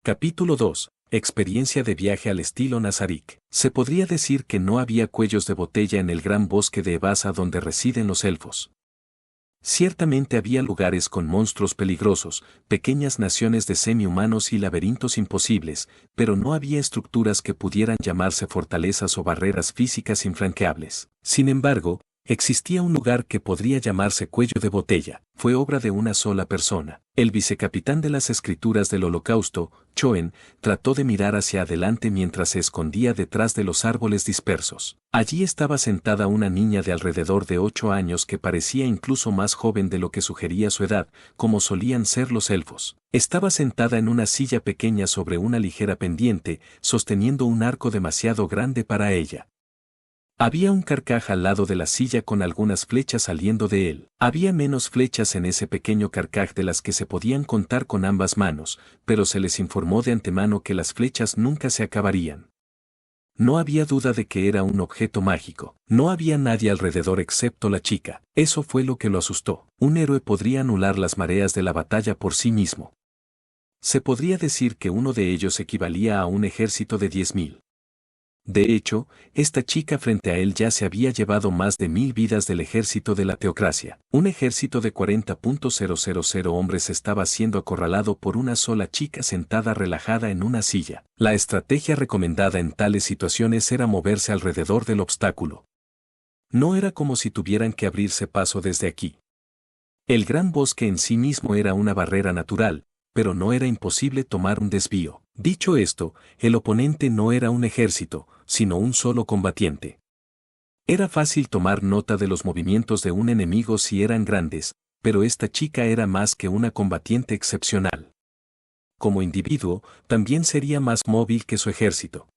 Capítulo 2. Experiencia de viaje al estilo Nazarick. Se podría decir que no había cuellos de botella en el gran bosque de Evasa donde residen los elfos. Ciertamente había lugares con monstruos peligrosos, pequeñas naciones de semi-humanos y laberintos imposibles, pero no había estructuras que pudieran llamarse fortalezas o barreras físicas infranqueables. Sin embargo, existía un lugar que podría llamarse cuello de botella. Fue obra de una sola persona. El vicecapitán de las escrituras del Holocausto, Choen, trató de mirar hacia adelante mientras se escondía detrás de los árboles dispersos. Allí estaba sentada una niña de alrededor de 8 años que parecía incluso más joven de lo que sugería su edad, como solían ser los elfos. Estaba sentada en una silla pequeña sobre una ligera pendiente, sosteniendo un arco demasiado grande para ella. Había un carcaj al lado de la silla con algunas flechas saliendo de él. Había menos flechas en ese pequeño carcaj de las que se podían contar con ambas manos, pero se les informó de antemano que las flechas nunca se acabarían. No había duda de que era un objeto mágico. No había nadie alrededor excepto la chica. Eso fue lo que lo asustó. Un héroe podría anular las mareas de la batalla por sí mismo. Se podría decir que uno de ellos equivalía a un ejército de 10.000. De hecho, esta chica frente a él ya se había llevado más de 1.000 vidas del ejército de la teocracia. Un ejército de 40.000 hombres estaba siendo acorralado por una sola chica sentada relajada en una silla. La estrategia recomendada en tales situaciones era moverse alrededor del obstáculo. No era como si tuvieran que abrirse paso desde aquí. El gran bosque en sí mismo era una barrera natural, pero no era imposible tomar un desvío. Dicho esto, el oponente no era un ejército, sino un solo combatiente. Era fácil tomar nota de los movimientos de un enemigo si eran grandes, pero esta chica era más que una combatiente excepcional. Como individuo, también sería más móvil que su ejército.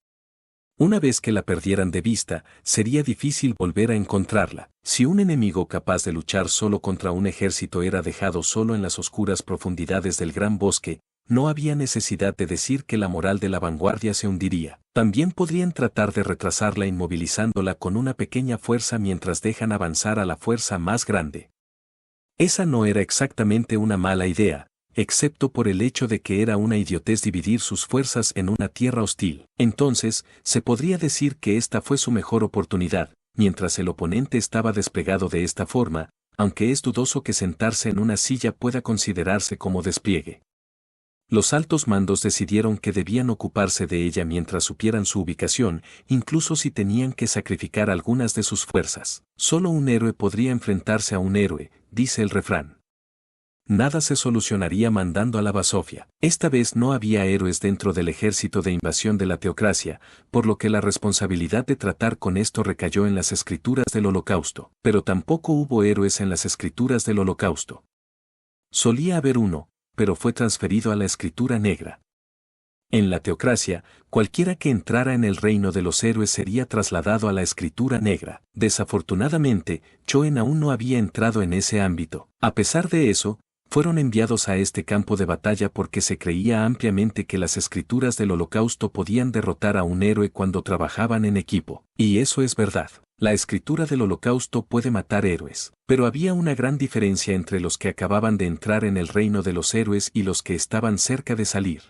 Una vez que la perdieran de vista, sería difícil volver a encontrarla. Si un enemigo capaz de luchar solo contra un ejército era dejado solo en las oscuras profundidades del gran bosque, no había necesidad de decir que la moral de la vanguardia se hundiría. También podrían tratar de retrasarla inmovilizándola con una pequeña fuerza mientras dejan avanzar a la fuerza más grande. Esa no era exactamente una mala idea, excepto por el hecho de que era una idiotez dividir sus fuerzas en una tierra hostil. Entonces, se podría decir que esta fue su mejor oportunidad, mientras el oponente estaba desplegado de esta forma, aunque es dudoso que sentarse en una silla pueda considerarse como despliegue. Los altos mandos decidieron que debían ocuparse de ella mientras supieran su ubicación, incluso si tenían que sacrificar algunas de sus fuerzas. Solo un héroe podría enfrentarse a un héroe, dice el refrán. Nada se solucionaría mandando a la basofia. Esta vez no había héroes dentro del ejército de invasión de la teocracia, por lo que la responsabilidad de tratar con esto recayó en las escrituras del Holocausto. Pero tampoco hubo héroes en las escrituras del Holocausto. Solía haber uno, pero fue transferido a la escritura negra. En la teocracia, cualquiera que entrara en el reino de los héroes sería trasladado a la escritura negra. Desafortunadamente, Choen aún no había entrado en ese ámbito. A pesar de eso, fueron enviados a este campo de batalla porque se creía ampliamente que las escrituras del Holocausto podían derrotar a un héroe cuando trabajaban en equipo. Y eso es verdad. La escritura del Holocausto puede matar héroes, pero había una gran diferencia entre los que acababan de entrar en el reino de los héroes y los que estaban cerca de salir.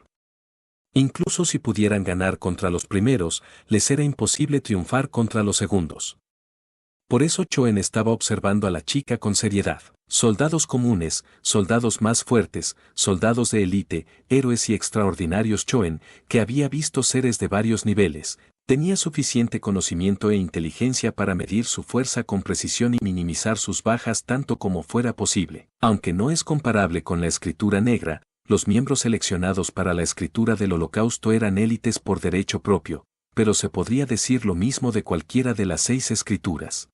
Incluso si pudieran ganar contra los primeros, les era imposible triunfar contra los segundos. Por eso Choen estaba observando a la chica con seriedad. Soldados comunes, soldados más fuertes, soldados de élite, héroes y extraordinarios. Choen, que había visto seres de varios niveles, tenía suficiente conocimiento e inteligencia para medir su fuerza con precisión y minimizar sus bajas tanto como fuera posible. Aunque no es comparable con la escritura negra, los miembros seleccionados para la escritura del Holocausto eran élites por derecho propio, pero se podría decir lo mismo de cualquiera de las 6 escrituras.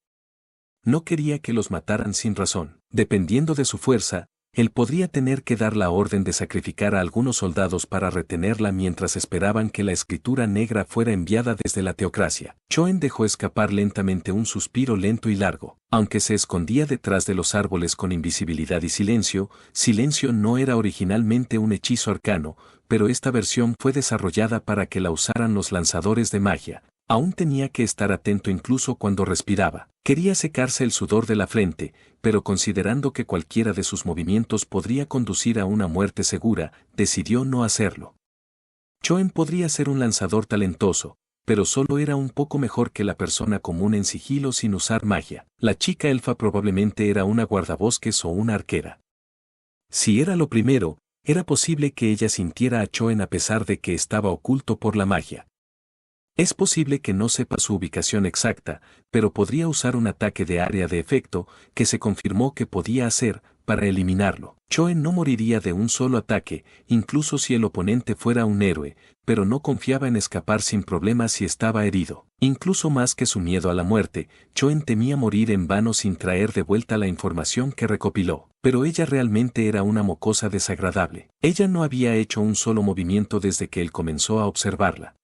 No quería que los mataran sin razón. Dependiendo de su fuerza, él podría tener que dar la orden de sacrificar a algunos soldados para retenerla mientras esperaban que la escritura negra fuera enviada desde la teocracia. Choen dejó escapar lentamente un suspiro lento y largo. Aunque se escondía detrás de los árboles con invisibilidad y silencio, silencio no era originalmente un hechizo arcano, pero esta versión fue desarrollada para que la usaran los lanzadores de magia. Aún tenía que estar atento incluso cuando respiraba. Quería secarse el sudor de la frente, pero considerando que cualquiera de sus movimientos podría conducir a una muerte segura, decidió no hacerlo. Choen podría ser un lanzador talentoso, pero solo era un poco mejor que la persona común en sigilo sin usar magia. La chica elfa probablemente era una guardabosques o una arquera. Si era lo primero, era posible que ella sintiera a Choen a pesar de que estaba oculto por la magia. Es posible que no sepa su ubicación exacta, pero podría usar un ataque de área de efecto, que se confirmó que podía hacer, para eliminarlo. Choen no moriría de un solo ataque, incluso si el oponente fuera un héroe, pero no confiaba en escapar sin problemas si estaba herido. Incluso más que su miedo a la muerte, Choen temía morir en vano sin traer de vuelta la información que recopiló. Pero ella realmente era una mocosa desagradable. Ella no había hecho un solo movimiento desde que él comenzó a observarla.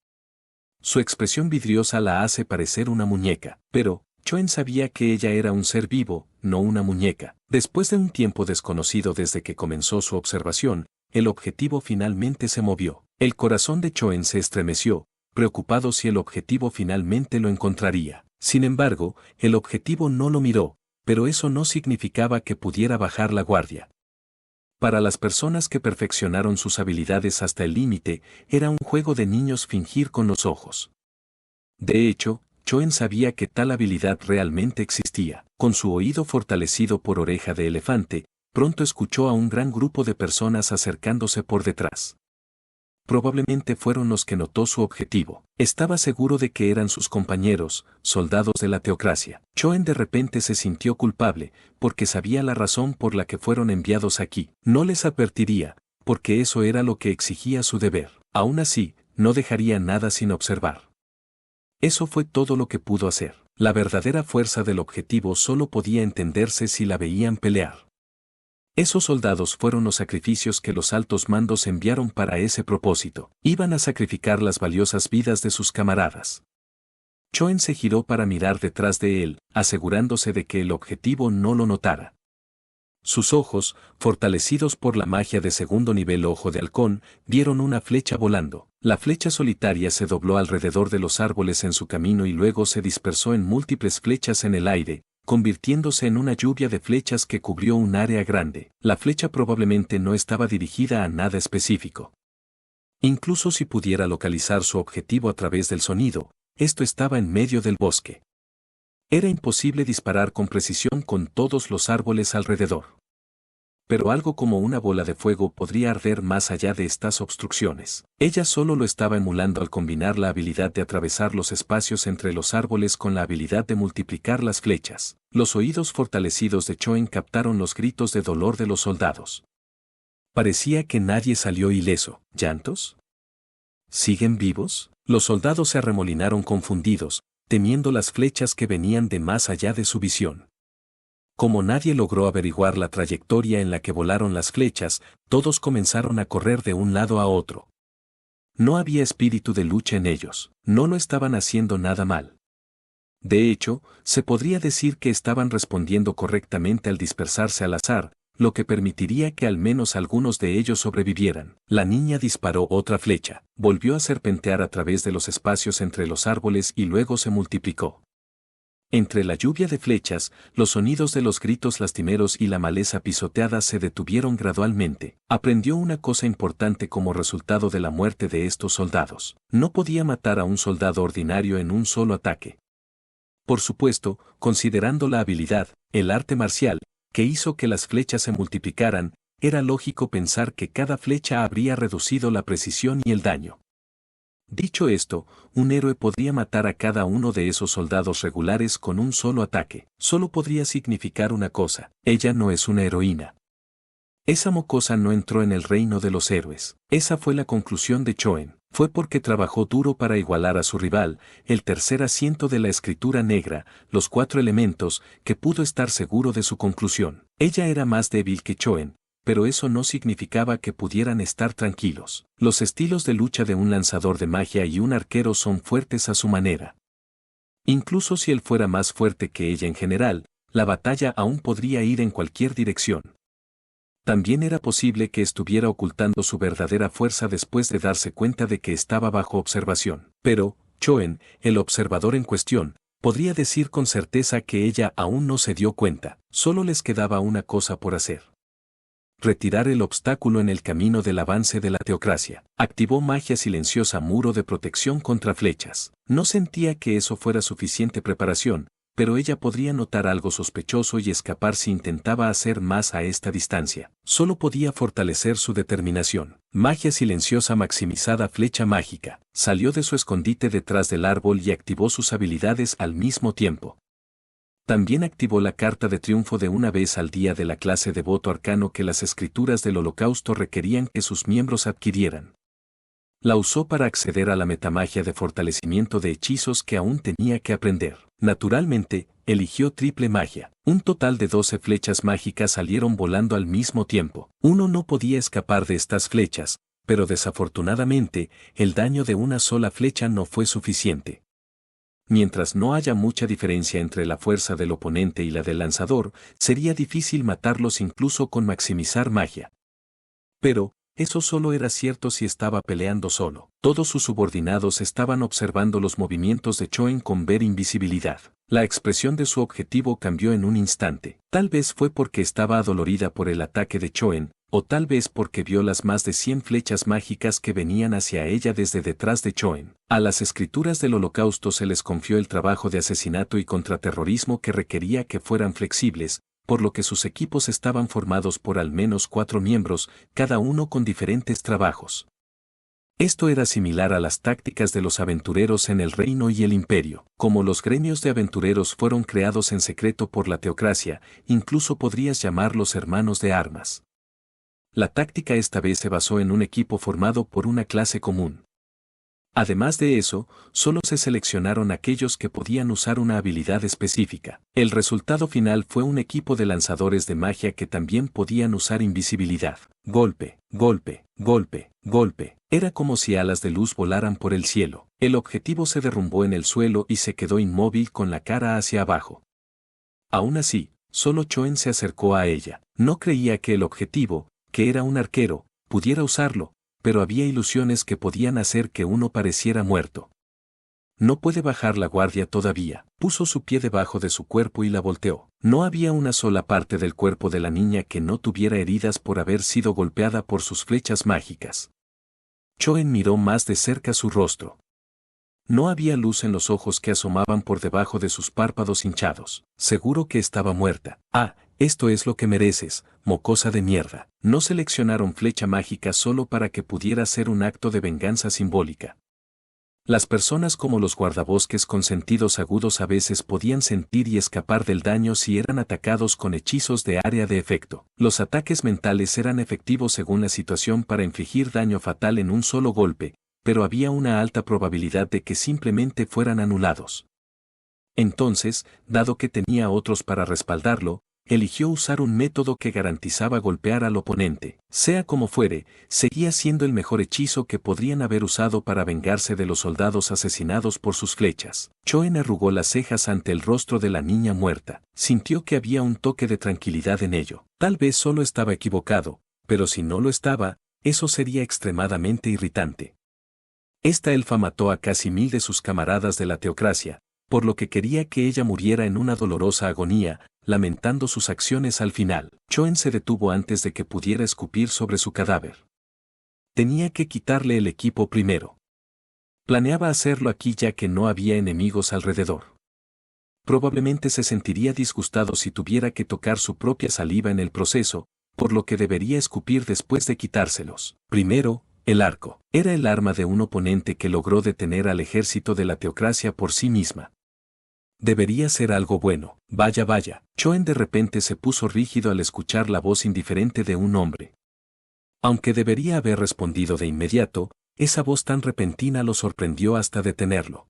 Su expresión vidriosa la hace parecer una muñeca, pero Choen sabía que ella era un ser vivo, no una muñeca. Después de un tiempo desconocido desde que comenzó su observación, el objetivo finalmente se movió. El corazón de Choen se estremeció, preocupado si el objetivo finalmente lo encontraría. Sin embargo, el objetivo no lo miró, pero eso no significaba que pudiera bajar la guardia. Para las personas que perfeccionaron sus habilidades hasta el límite, era un juego de niños fingir con los ojos. De hecho, Choen sabía que tal habilidad realmente existía. Con su oído fortalecido por oreja de elefante, pronto escuchó a un gran grupo de personas acercándose por detrás. Probablemente fueron los que notó su objetivo. Estaba seguro de que eran sus compañeros, soldados de la teocracia. Choen de repente se sintió culpable, porque sabía la razón por la que fueron enviados aquí. No les advertiría, porque eso era lo que exigía su deber. Aún así, no dejaría nada sin observar. Eso fue todo lo que pudo hacer. La verdadera fuerza del objetivo solo podía entenderse si la veían pelear. Esos soldados fueron los sacrificios que los altos mandos enviaron para ese propósito. Iban a sacrificar las valiosas vidas de sus camaradas. Choen se giró para mirar detrás de él, asegurándose de que el objetivo no lo notara. Sus ojos, fortalecidos por la magia de segundo nivel ojo de halcón, vieron una flecha volando. La flecha solitaria se dobló alrededor de los árboles en su camino y luego se dispersó en múltiples flechas en el aire, convirtiéndose en una lluvia de flechas que cubrió un área grande. La flecha probablemente no estaba dirigida a nada específico. Incluso si pudiera localizar su objetivo a través del sonido, esto estaba en medio del bosque. Era imposible disparar con precisión con todos los árboles alrededor. Pero algo como una bola de fuego podría arder más allá de estas obstrucciones. Ella solo lo estaba emulando al combinar la habilidad de atravesar los espacios entre los árboles con la habilidad de multiplicar las flechas. Los oídos fortalecidos de Choen captaron los gritos de dolor de los soldados. Parecía que nadie salió ileso. ¿Llantos? ¿Siguen vivos? Los soldados se arremolinaron confundidos, temiendo las flechas que venían de más allá de su visión. Como nadie logró averiguar la trayectoria en la que volaron las flechas, todos comenzaron a correr de un lado a otro. No había espíritu de lucha en ellos, no lo estaban haciendo nada mal. De hecho, se podría decir que estaban respondiendo correctamente al dispersarse al azar, lo que permitiría que al menos algunos de ellos sobrevivieran. La niña disparó otra flecha, volvió a serpentear a través de los espacios entre los árboles y luego se multiplicó. Entre la lluvia de flechas, los sonidos de los gritos lastimeros y la maleza pisoteada se detuvieron gradualmente. Aprendió una cosa importante como resultado de la muerte de estos soldados. No podía matar a un soldado ordinario en un solo ataque. Por supuesto, considerando la habilidad, el arte marcial, que hizo que las flechas se multiplicaran, era lógico pensar que cada flecha habría reducido la precisión y el daño. Dicho esto, un héroe podría matar a cada uno de esos soldados regulares con un solo ataque. Solo podría significar una cosa: ella no es una heroína. Esa mocosa no entró en el reino de los héroes. Esa fue la conclusión de Choen. Fue porque trabajó duro para igualar a su rival, el tercer asiento de la escritura negra, los 4 elementos, que pudo estar seguro de su conclusión. Ella era más débil que Choen, pero eso no significaba que pudieran estar tranquilos. Los estilos de lucha de un lanzador de magia y un arquero son fuertes a su manera. Incluso si él fuera más fuerte que ella en general, la batalla aún podría ir en cualquier dirección. También era posible que estuviera ocultando su verdadera fuerza después de darse cuenta de que estaba bajo observación. Pero, Choen, el observador en cuestión, podría decir con certeza que ella aún no se dio cuenta. Solo les quedaba una cosa por hacer. retirar el obstáculo en el camino del avance de la teocracia. Activó magia silenciosa, muro de protección contra flechas. No sentía que eso fuera suficiente preparación, pero ella podría notar algo sospechoso y escapar si intentaba hacer más a esta distancia. Solo podía fortalecer su determinación. Magia silenciosa maximizada, flecha mágica. Salió de su escondite detrás del árbol y activó sus habilidades al mismo tiempo. También activó la carta de triunfo de una vez al día de la clase de voto arcano que las escrituras del Holocausto requerían que sus miembros adquirieran. La usó para acceder a la metamagia de fortalecimiento de hechizos que aún tenía que aprender. Naturalmente, eligió triple magia. Un total de 12 flechas mágicas salieron volando al mismo tiempo. Uno no podía escapar de estas flechas, pero desafortunadamente, el daño de una sola flecha no fue suficiente. Mientras no haya mucha diferencia entre la fuerza del oponente y la del lanzador, sería difícil matarlos incluso con maximizar magia. Pero, eso solo era cierto si estaba peleando solo. Todos sus subordinados estaban observando los movimientos de Choen con ver invisibilidad. La expresión de su objetivo cambió en un instante. Tal vez fue porque estaba adolorida por el ataque de Choen, o tal vez porque vio las más de 100 flechas mágicas que venían hacia ella desde detrás de Choen. A las escrituras del Holocausto se les confió el trabajo de asesinato y contraterrorismo que requería que fueran flexibles, por lo que sus equipos estaban formados por al menos 4 miembros, cada uno con diferentes trabajos. Esto era similar a las tácticas de los aventureros en el reino y el imperio. Como los gremios de aventureros fueron creados en secreto por la teocracia, incluso podrías llamarlos hermanos de armas. La táctica esta vez se basó en un equipo formado por una clase común. Además de eso, solo se seleccionaron aquellos que podían usar una habilidad específica. El resultado final fue un equipo de lanzadores de magia que también podían usar invisibilidad. Golpe, golpe, golpe, golpe. Era como si alas de luz volaran por el cielo. El objetivo se derrumbó en el suelo y se quedó inmóvil con la cara hacia abajo. Aún así, solo Choen se acercó a ella. No creía que el objetivo, que era un arquero, pudiera usarlo, pero había ilusiones que podían hacer que uno pareciera muerto. No puede bajar la guardia todavía. Puso su pie debajo de su cuerpo y la volteó. No había una sola parte del cuerpo de la niña que no tuviera heridas por haber sido golpeada por sus flechas mágicas. Choen miró más de cerca su rostro. No había luz en los ojos que asomaban por debajo de sus párpados hinchados. Seguro que estaba muerta. Ah, esto es lo que mereces, mocosa de mierda. No seleccionaron flecha mágica solo para que pudiera ser un acto de venganza simbólica. Las personas como los guardabosques con sentidos agudos a veces podían sentir y escapar del daño si eran atacados con hechizos de área de efecto. Los ataques mentales eran efectivos según la situación para infligir daño fatal en un solo golpe, pero había una alta probabilidad de que simplemente fueran anulados. Entonces, dado que tenía otros para respaldarlo, eligió usar un método que garantizaba golpear al oponente. Sea como fuere, seguía siendo el mejor hechizo que podrían haber usado para vengarse de los soldados asesinados por sus flechas. Choen arrugó las cejas ante el rostro de la niña muerta. Sintió que había un toque de tranquilidad en ello. Tal vez solo estaba equivocado, pero si no lo estaba, eso sería extremadamente irritante. Esta elfa mató a casi 1000 de sus camaradas de la teocracia, por lo que quería que ella muriera en una dolorosa agonía, lamentando sus acciones al final. Choen se detuvo antes de que pudiera escupir sobre su cadáver. Tenía que quitarle el equipo primero. Planeaba hacerlo aquí ya que no había enemigos alrededor. Probablemente se sentiría disgustado si tuviera que tocar su propia saliva en el proceso, por lo que debería escupir después de quitárselos. Primero, el arco. Era el arma de un oponente que logró detener al ejército de la teocracia por sí misma. Debería ser algo bueno. Vaya, vaya. Choen de repente se puso rígido al escuchar la voz indiferente de un hombre. Aunque debería haber respondido de inmediato, esa voz tan repentina lo sorprendió hasta detenerlo.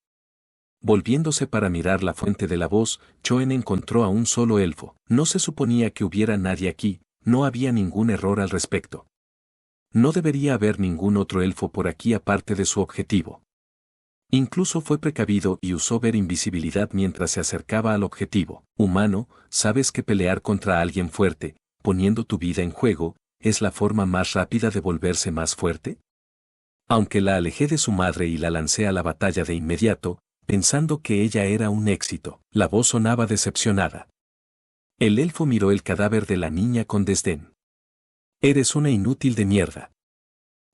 Volviéndose para mirar la fuente de la voz, Choen encontró a un solo elfo. No se suponía que hubiera nadie aquí, no había ningún error al respecto. No debería haber ningún otro elfo por aquí aparte de su objetivo. Incluso fue precavido y usó ver invisibilidad mientras se acercaba al objetivo. Humano, ¿sabes que pelear contra alguien fuerte, poniendo tu vida en juego, es la forma más rápida de volverse más fuerte? Aunque la alejé de su madre y la lancé a la batalla de inmediato, pensando que ella era un éxito, la voz sonaba decepcionada. El elfo miró el cadáver de la niña con desdén. Eres una inútil de mierda.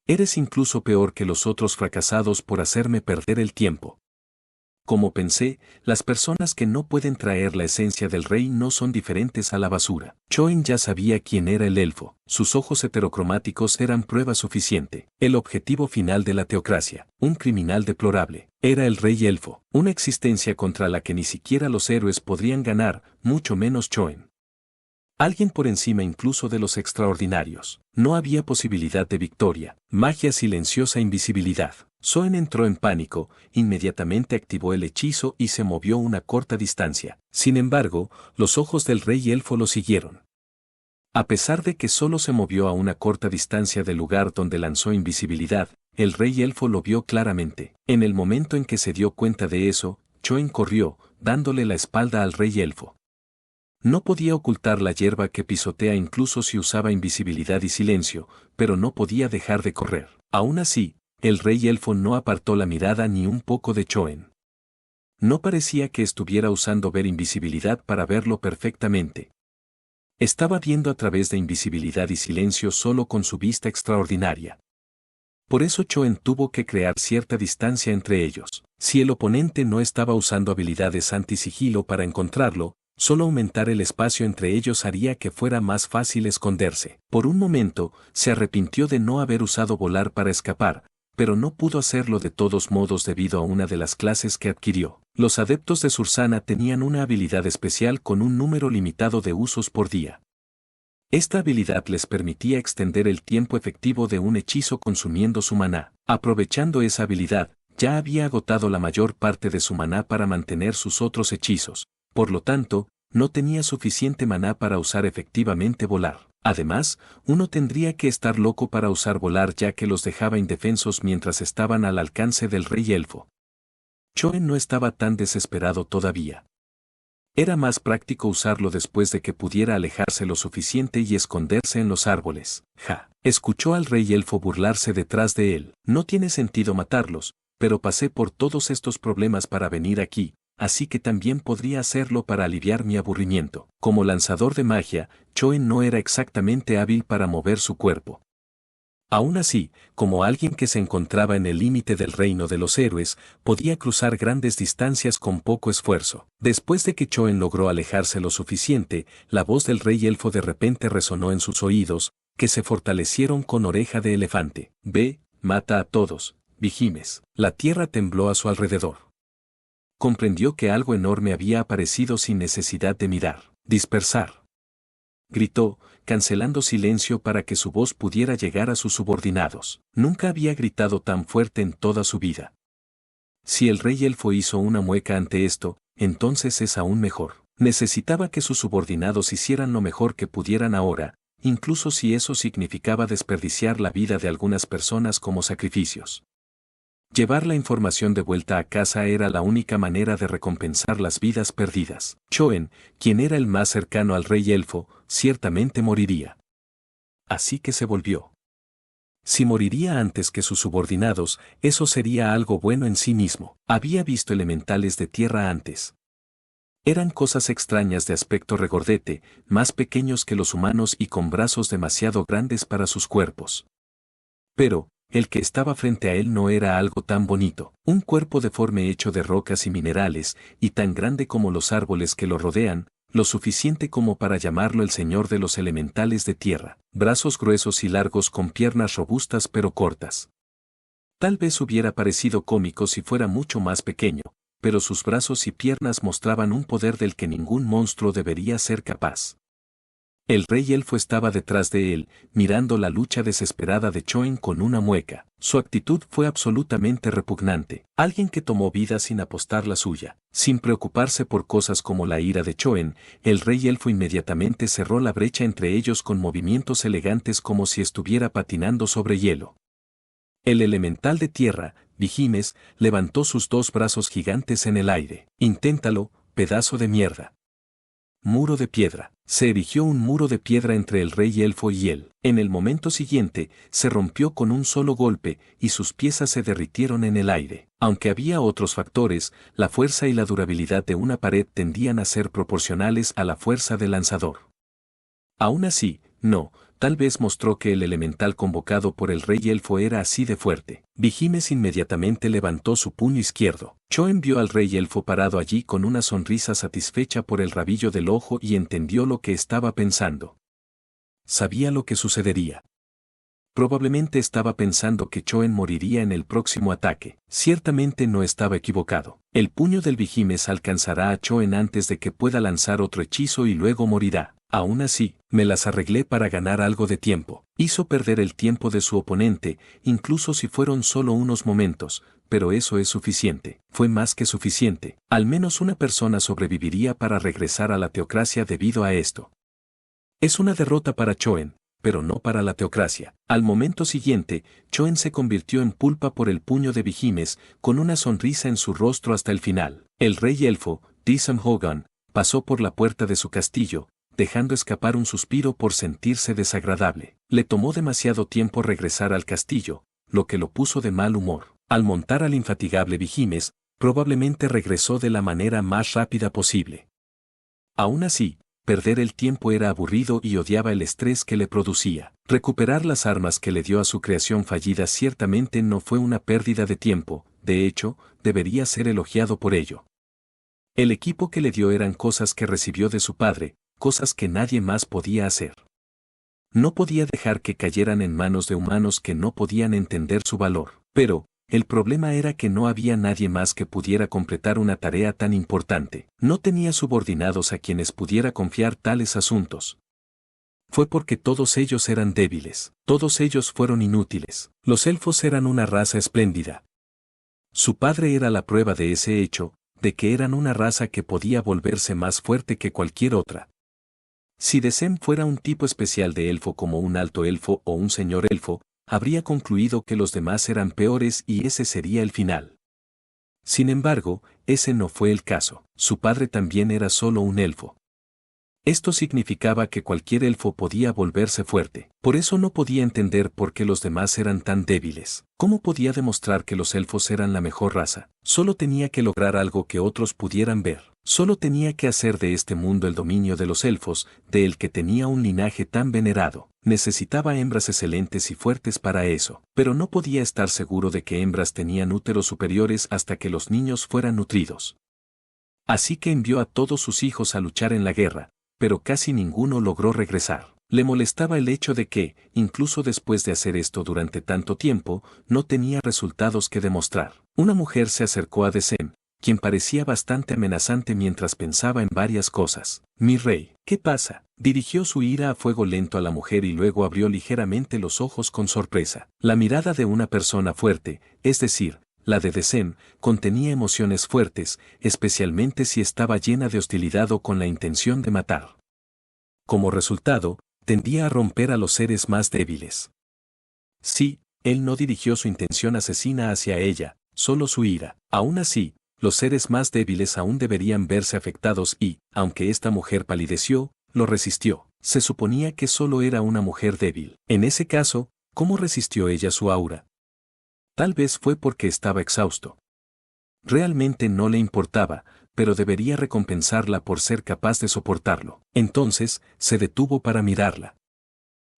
Eres incluso peor que los otros fracasados por hacerme perder el tiempo. Como pensé, las personas que no pueden traer la esencia del rey no son diferentes a la basura. Choen ya sabía quién era el elfo. Sus ojos heterocromáticos eran prueba suficiente. El objetivo final de la teocracia, un criminal deplorable, era el rey elfo, una existencia contra la que ni siquiera los héroes podrían ganar, mucho menos Choen. Alguien por encima incluso de los extraordinarios. No había posibilidad de victoria. Magia silenciosa, invisibilidad. Soen entró en pánico, inmediatamente activó el hechizo y se movió una corta distancia. Sin embargo, los ojos del rey elfo lo siguieron. A pesar de que solo se movió a una corta distancia del lugar donde lanzó invisibilidad, el rey elfo lo vio claramente. En el momento en que se dio cuenta de eso, Choen corrió, dándole la espalda al rey elfo. No podía ocultar la hierba que pisotea incluso si usaba invisibilidad y silencio, pero no podía dejar de correr. Aún así, el rey elfo no apartó la mirada ni un poco de Choen. No parecía que estuviera usando ver invisibilidad para verlo perfectamente. Estaba viendo a través de invisibilidad y silencio solo con su vista extraordinaria. Por eso Choen tuvo que crear cierta distancia entre ellos. Si el oponente no estaba usando habilidades anti-sigilo para encontrarlo, solo aumentar el espacio entre ellos haría que fuera más fácil esconderse. Por un momento, se arrepintió de no haber usado volar para escapar, pero no pudo hacerlo de todos modos debido a una de las clases que adquirió. Los adeptos de Sursana tenían una habilidad especial con un número limitado de usos por día. Esta habilidad les permitía extender el tiempo efectivo de un hechizo consumiendo su maná. Aprovechando esa habilidad, ya había agotado la mayor parte de su maná para mantener sus otros hechizos. Por lo tanto, no tenía suficiente maná para usar efectivamente volar. Además, uno tendría que estar loco para usar volar ya que los dejaba indefensos mientras estaban al alcance del rey elfo. Choen no estaba tan desesperado todavía. Era más práctico usarlo después de que pudiera alejarse lo suficiente y esconderse en los árboles. Ja. Escuchó al rey elfo burlarse detrás de él. No tiene sentido matarlos, pero pasé por todos estos problemas para venir aquí. Así que también podría hacerlo para aliviar mi aburrimiento. Como lanzador de magia, Choen no era exactamente hábil para mover su cuerpo. Aún así, como alguien que se encontraba en el límite del reino de los héroes, podía cruzar grandes distancias con poco esfuerzo. Después de que Choen logró alejarse lo suficiente, la voz del rey elfo de repente resonó en sus oídos, que se fortalecieron con oreja de elefante. Ve, mata a todos, Vigimes. La tierra tembló a su alrededor. Comprendió que algo enorme había aparecido sin necesidad de mirar. Dispersar. Gritó, cancelando silencio para que su voz pudiera llegar a sus subordinados. Nunca había gritado tan fuerte en toda su vida. Si el rey elfo hizo una mueca ante esto, entonces es aún mejor. Necesitaba que sus subordinados hicieran lo mejor que pudieran ahora, incluso si eso significaba desperdiciar la vida de algunas personas como sacrificios. Llevar la información de vuelta a casa era la única manera de recompensar las vidas perdidas. Choen, quien era el más cercano al rey elfo, ciertamente moriría. Así que se volvió. Si moriría antes que sus subordinados, eso sería algo bueno en sí mismo. Había visto elementales de tierra antes. Eran cosas extrañas de aspecto regordete, más pequeños que los humanos y con brazos demasiado grandes para sus cuerpos. Pero, el que estaba frente a él no era algo tan bonito. Un cuerpo deforme hecho de rocas y minerales, y tan grande como los árboles que lo rodean, lo suficiente como para llamarlo el señor de los elementales de tierra. Brazos gruesos y largos con piernas robustas pero cortas. Tal vez hubiera parecido cómico si fuera mucho más pequeño, pero sus brazos y piernas mostraban un poder del que ningún monstruo debería ser capaz. El rey elfo estaba detrás de él, mirando la lucha desesperada de Choen con una mueca. Su actitud fue absolutamente repugnante. Alguien que tomó vida sin apostar la suya. Sin preocuparse por cosas como la ira de Choen, el rey elfo inmediatamente cerró la brecha entre ellos con movimientos elegantes como si estuviera patinando sobre hielo. El elemental de tierra, Vigimes, levantó sus dos brazos gigantes en el aire. Inténtalo, pedazo de mierda. Muro de piedra. Se erigió un muro de piedra entre el rey elfo y él. En el momento siguiente, se rompió con un solo golpe, y sus piezas se derritieron en el aire. Aunque había otros factores, la fuerza y la durabilidad de una pared tendían a ser proporcionales a la fuerza del lanzador. Aún así, no, tal vez mostró que el elemental convocado por el rey elfo era así de fuerte. Vigimes inmediatamente levantó su puño izquierdo. Choen vio al rey elfo parado allí con una sonrisa satisfecha por el rabillo del ojo y entendió lo que estaba pensando. Sabía lo que sucedería. Probablemente estaba pensando que Choen moriría en el próximo ataque. Ciertamente no estaba equivocado. El puño del Vigimes alcanzará a Choen antes de que pueda lanzar otro hechizo y luego morirá. Aún así, me las arreglé para ganar algo de tiempo. Hizo perder el tiempo de su oponente, incluso si fueron solo unos momentos, pero eso es suficiente. Fue más que suficiente. Al menos una persona sobreviviría para regresar a la teocracia debido a esto. Es una derrota para Choen, pero no para la teocracia. Al momento siguiente, Choen se convirtió en pulpa por el puño de Vigimes, con una sonrisa en su rostro hasta el final. El rey elfo, Disam Hogan, pasó por la puerta de su castillo, dejando escapar un suspiro por sentirse desagradable. Le tomó demasiado tiempo regresar al castillo, lo que lo puso de mal humor. Al montar al infatigable Vigimes, probablemente regresó de la manera más rápida posible. Aún así, perder el tiempo era aburrido y odiaba el estrés que le producía. Recuperar las armas que le dio a su creación fallida ciertamente no fue una pérdida de tiempo, de hecho, debería ser elogiado por ello. El equipo que le dio eran cosas que recibió de su padre, cosas que nadie más podía hacer. No podía dejar que cayeran en manos de humanos que no podían entender su valor. Pero, el problema era que no había nadie más que pudiera completar una tarea tan importante. No tenía subordinados a quienes pudiera confiar tales asuntos. Fue porque todos ellos eran débiles. Todos ellos fueron inútiles. Los elfos eran una raza espléndida. Su padre era la prueba de ese hecho, de que eran una raza que podía volverse más fuerte que cualquier otra. Si Desem fuera un tipo especial de elfo como un alto elfo o un señor elfo, habría concluido que los demás eran peores y ese sería el final. Sin embargo, ese no fue el caso. Su padre también era solo un elfo. Esto significaba que cualquier elfo podía volverse fuerte. Por eso no podía entender por qué los demás eran tan débiles. ¿Cómo podía demostrar que los elfos eran la mejor raza? Solo tenía que lograr algo que otros pudieran ver. Solo tenía que hacer de este mundo el dominio de los elfos, de el que tenía un linaje tan venerado. Necesitaba hembras excelentes y fuertes para eso, pero no podía estar seguro de que hembras tenían úteros superiores hasta que los niños fueran nutridos. Así que envió a todos sus hijos a luchar en la guerra, pero casi ninguno logró regresar. Le molestaba el hecho de que, incluso después de hacer esto durante tanto tiempo, no tenía resultados que demostrar. Una mujer se acercó a Desem, quien parecía bastante amenazante mientras pensaba en varias cosas. «Mi rey, ¿qué pasa?», dirigió su ira a fuego lento a la mujer y luego abrió ligeramente los ojos con sorpresa. La mirada de una persona fuerte, es decir, la de Desem, contenía emociones fuertes, especialmente si estaba llena de hostilidad o con la intención de matar. Como resultado, tendía a romper a los seres más débiles. Sí, él no dirigió su intención asesina hacia ella, solo su ira. Aún así, los seres más débiles aún deberían verse afectados y, aunque esta mujer palideció, lo resistió. Se suponía que solo era una mujer débil. En ese caso, ¿cómo resistió ella su aura? Tal vez fue porque estaba exhausto. Realmente no le importaba, pero debería recompensarla por ser capaz de soportarlo. Entonces, se detuvo para mirarla.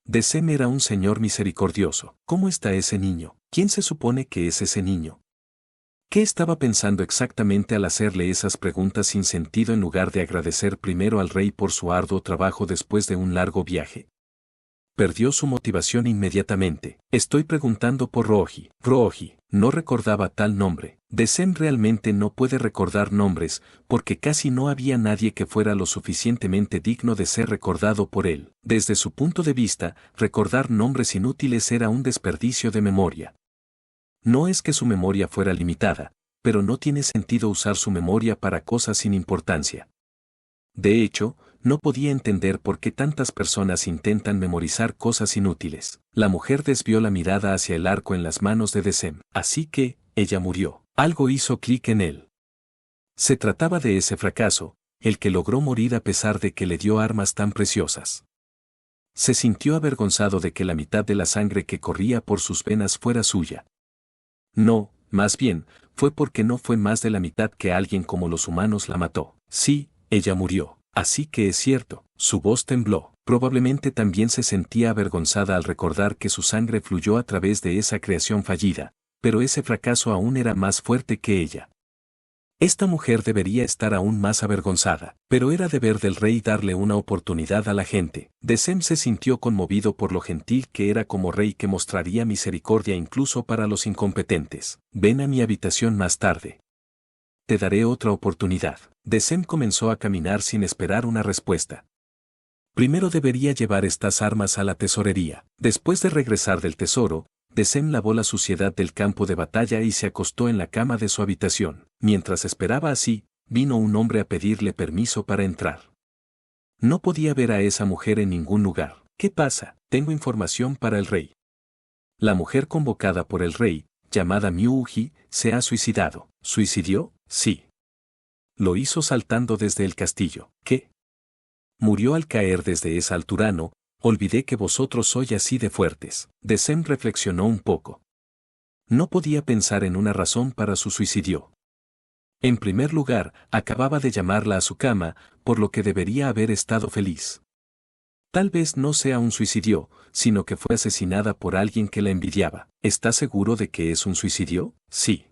Desem era un señor misericordioso. ¿Cómo está ese niño? ¿Quién se supone que es ese niño? ¿Qué estaba pensando exactamente al hacerle esas preguntas sin sentido en lugar de agradecer primero al rey por su arduo trabajo después de un largo viaje? Perdió su motivación inmediatamente. Estoy preguntando por Roji. Roji, no recordaba tal nombre. Desem realmente no puede recordar nombres, porque casi no había nadie que fuera lo suficientemente digno de ser recordado por él. Desde su punto de vista, recordar nombres inútiles era un desperdicio de memoria. No es que su memoria fuera limitada, pero no tiene sentido usar su memoria para cosas sin importancia. De hecho, no podía entender por qué tantas personas intentan memorizar cosas inútiles. La mujer desvió la mirada hacia el arco en las manos de Desem. Así que, ella murió. Algo hizo clic en él. Se trataba de ese fracaso, el que logró morir a pesar de que le dio armas tan preciosas. Se sintió avergonzado de que la mitad de la sangre que corría por sus venas fuera suya. No, más bien, fue porque no fue más de la mitad que alguien como los humanos la mató. Sí, ella murió. Así que es cierto, Su voz tembló. Probablemente también se sentía avergonzada al recordar que su sangre fluyó a través de esa creación fallida, pero ese fracaso aún era más fuerte que ella. Esta mujer debería estar aún más avergonzada, pero era deber del rey darle una oportunidad a la gente. Desem se sintió conmovido por lo gentil que era como rey que mostraría misericordia incluso para los incompetentes. Ven a mi habitación más tarde. Te daré otra oportunidad. Desem comenzó a caminar sin esperar una respuesta. Primero debería llevar estas armas a la tesorería. Después de regresar del tesoro, Desem lavó la suciedad del campo de batalla y se acostó en la cama de su habitación. Mientras esperaba así, vino un hombre a pedirle permiso para entrar. No podía ver a esa mujer en ningún lugar. ¿Qué pasa? Tengo información para el rey. La mujer convocada por el rey, llamada Miuji, se ha suicidado. ¿Suicidió? Sí. Lo hizo saltando desde el castillo. ¿Qué? Murió al caer desde esa altura. No, olvidé que vosotros sois así de fuertes. Desem reflexionó un poco. No podía pensar en una razón para su suicidio. En primer lugar, acababa de llamarla a su cama, por lo que debería haber estado feliz. Tal vez no sea un suicidio, sino que fue asesinada por alguien que la envidiaba. ¿Estás seguro de que es un suicidio? Sí.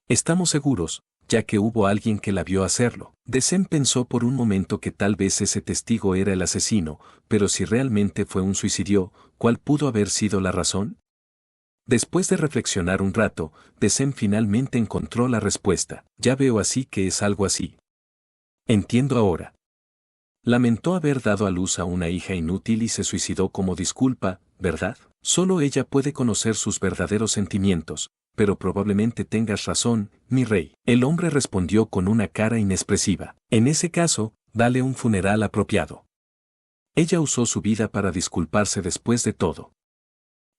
Estamos seguros, ya que hubo alguien que la vio hacerlo. Desem pensó por un momento que tal vez ese testigo era el asesino, pero si realmente fue un suicidio, ¿cuál pudo haber sido la razón? Después de reflexionar un rato, Desem finalmente encontró la respuesta. Ya veo así que es algo así. Entiendo ahora. Lamentó haber dado a luz a una hija inútil y se suicidó como disculpa, ¿verdad? Solo ella puede conocer sus verdaderos sentimientos, pero probablemente tengas razón, mi rey. El hombre respondió con una cara inexpresiva. En ese caso, dale un funeral apropiado. Ella usó su vida para disculparse después de todo.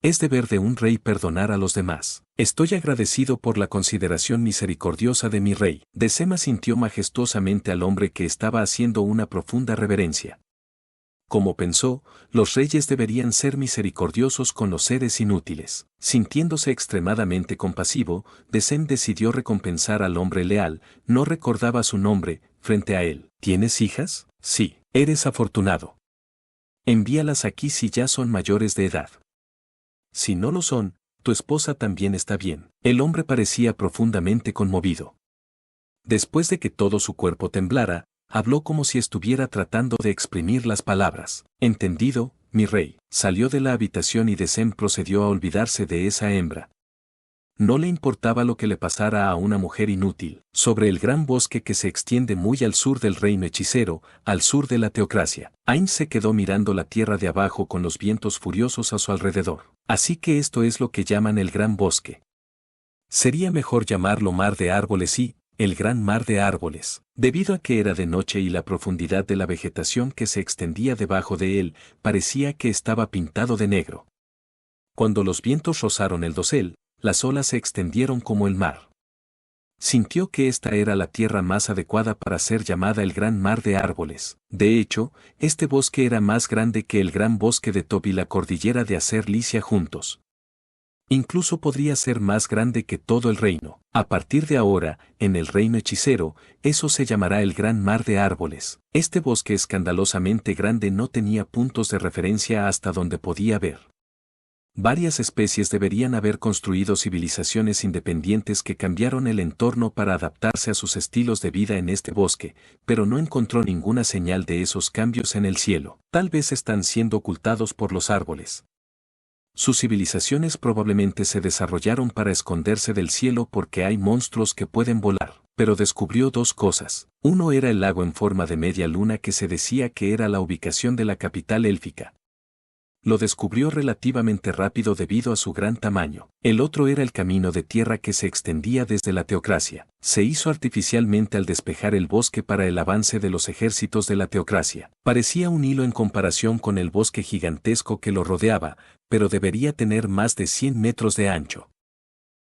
Es deber de un rey perdonar a los demás. Estoy agradecido por la consideración misericordiosa de mi rey. Desem sintió majestuosamente al hombre que estaba haciendo una profunda reverencia. Como pensó, los reyes deberían ser misericordiosos con los seres inútiles. Sintiéndose extremadamente compasivo, Desem decidió recompensar al hombre leal. No recordaba su nombre, frente a él. ¿Tienes hijas? Sí. Eres afortunado. Envíalas aquí si ya son mayores de edad. Si no lo son, tu esposa también está bien. El hombre parecía profundamente conmovido. Después de que todo su cuerpo temblara, habló como si estuviera tratando de exprimir las palabras. Entendido, mi rey. Salió de la habitación y Desem procedió a olvidarse de esa hembra. No le importaba lo que le pasara a una mujer inútil. Sobre el gran bosque que se extiende muy al sur del reino hechicero, al sur de la teocracia, Ain se quedó mirando la tierra de abajo con los vientos furiosos a su alrededor. Así que esto es lo que llaman el gran bosque. Sería mejor llamarlo mar de árboles y, el gran mar de árboles, debido a que era de noche y la profundidad de la vegetación que se extendía debajo de él, parecía que estaba pintado de negro. Cuando los vientos rozaron el dosel, las olas se extendieron como el mar. Sintió que esta era la tierra más adecuada para ser llamada el gran mar de árboles. De hecho, este bosque era más grande que el gran bosque de Tob y la cordillera de Acer Licia juntos. Incluso podría ser más grande que todo el reino. A partir de ahora, en el reino hechicero, eso se llamará el gran mar de árboles. Este bosque escandalosamente grande no tenía puntos de referencia hasta donde podía ver. Varias especies deberían haber construido civilizaciones independientes que cambiaron el entorno para adaptarse a sus estilos de vida en este bosque, pero no encontró ninguna señal de esos cambios en el cielo. Tal vez están siendo ocultados por los árboles. Sus civilizaciones probablemente se desarrollaron para esconderse del cielo porque hay monstruos que pueden volar. Pero descubrió dos cosas. Uno era el lago en forma de media luna que se decía que era la ubicación de la capital élfica. Lo descubrió relativamente rápido debido a su gran tamaño. El otro era el camino de tierra que se extendía desde la teocracia. Se hizo artificialmente al despejar el bosque para el avance de los ejércitos de la teocracia. Parecía un hilo en comparación con el bosque gigantesco que lo rodeaba, pero debería tener más de 100 metros de ancho.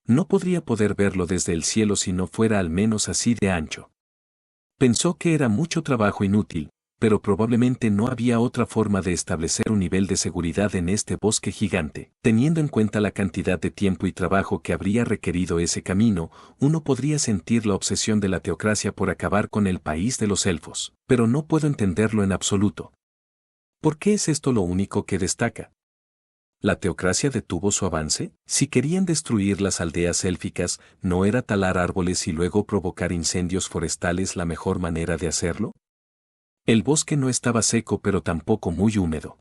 No podría poder verlo desde el cielo si no fuera al menos así de ancho. Pensó que era mucho trabajo inútil, pero probablemente no había otra forma de establecer un nivel de seguridad en este bosque gigante. Teniendo en cuenta la cantidad de tiempo y trabajo que habría requerido ese camino, uno podría sentir la obsesión de la teocracia por acabar con el país de los elfos, pero no puedo entenderlo en absoluto. ¿Por qué es esto lo único que destaca? ¿La teocracia detuvo su avance? Si querían destruir las aldeas élficas, ¿no era talar árboles y luego provocar incendios forestales la mejor manera de hacerlo? El bosque no estaba seco pero tampoco muy húmedo.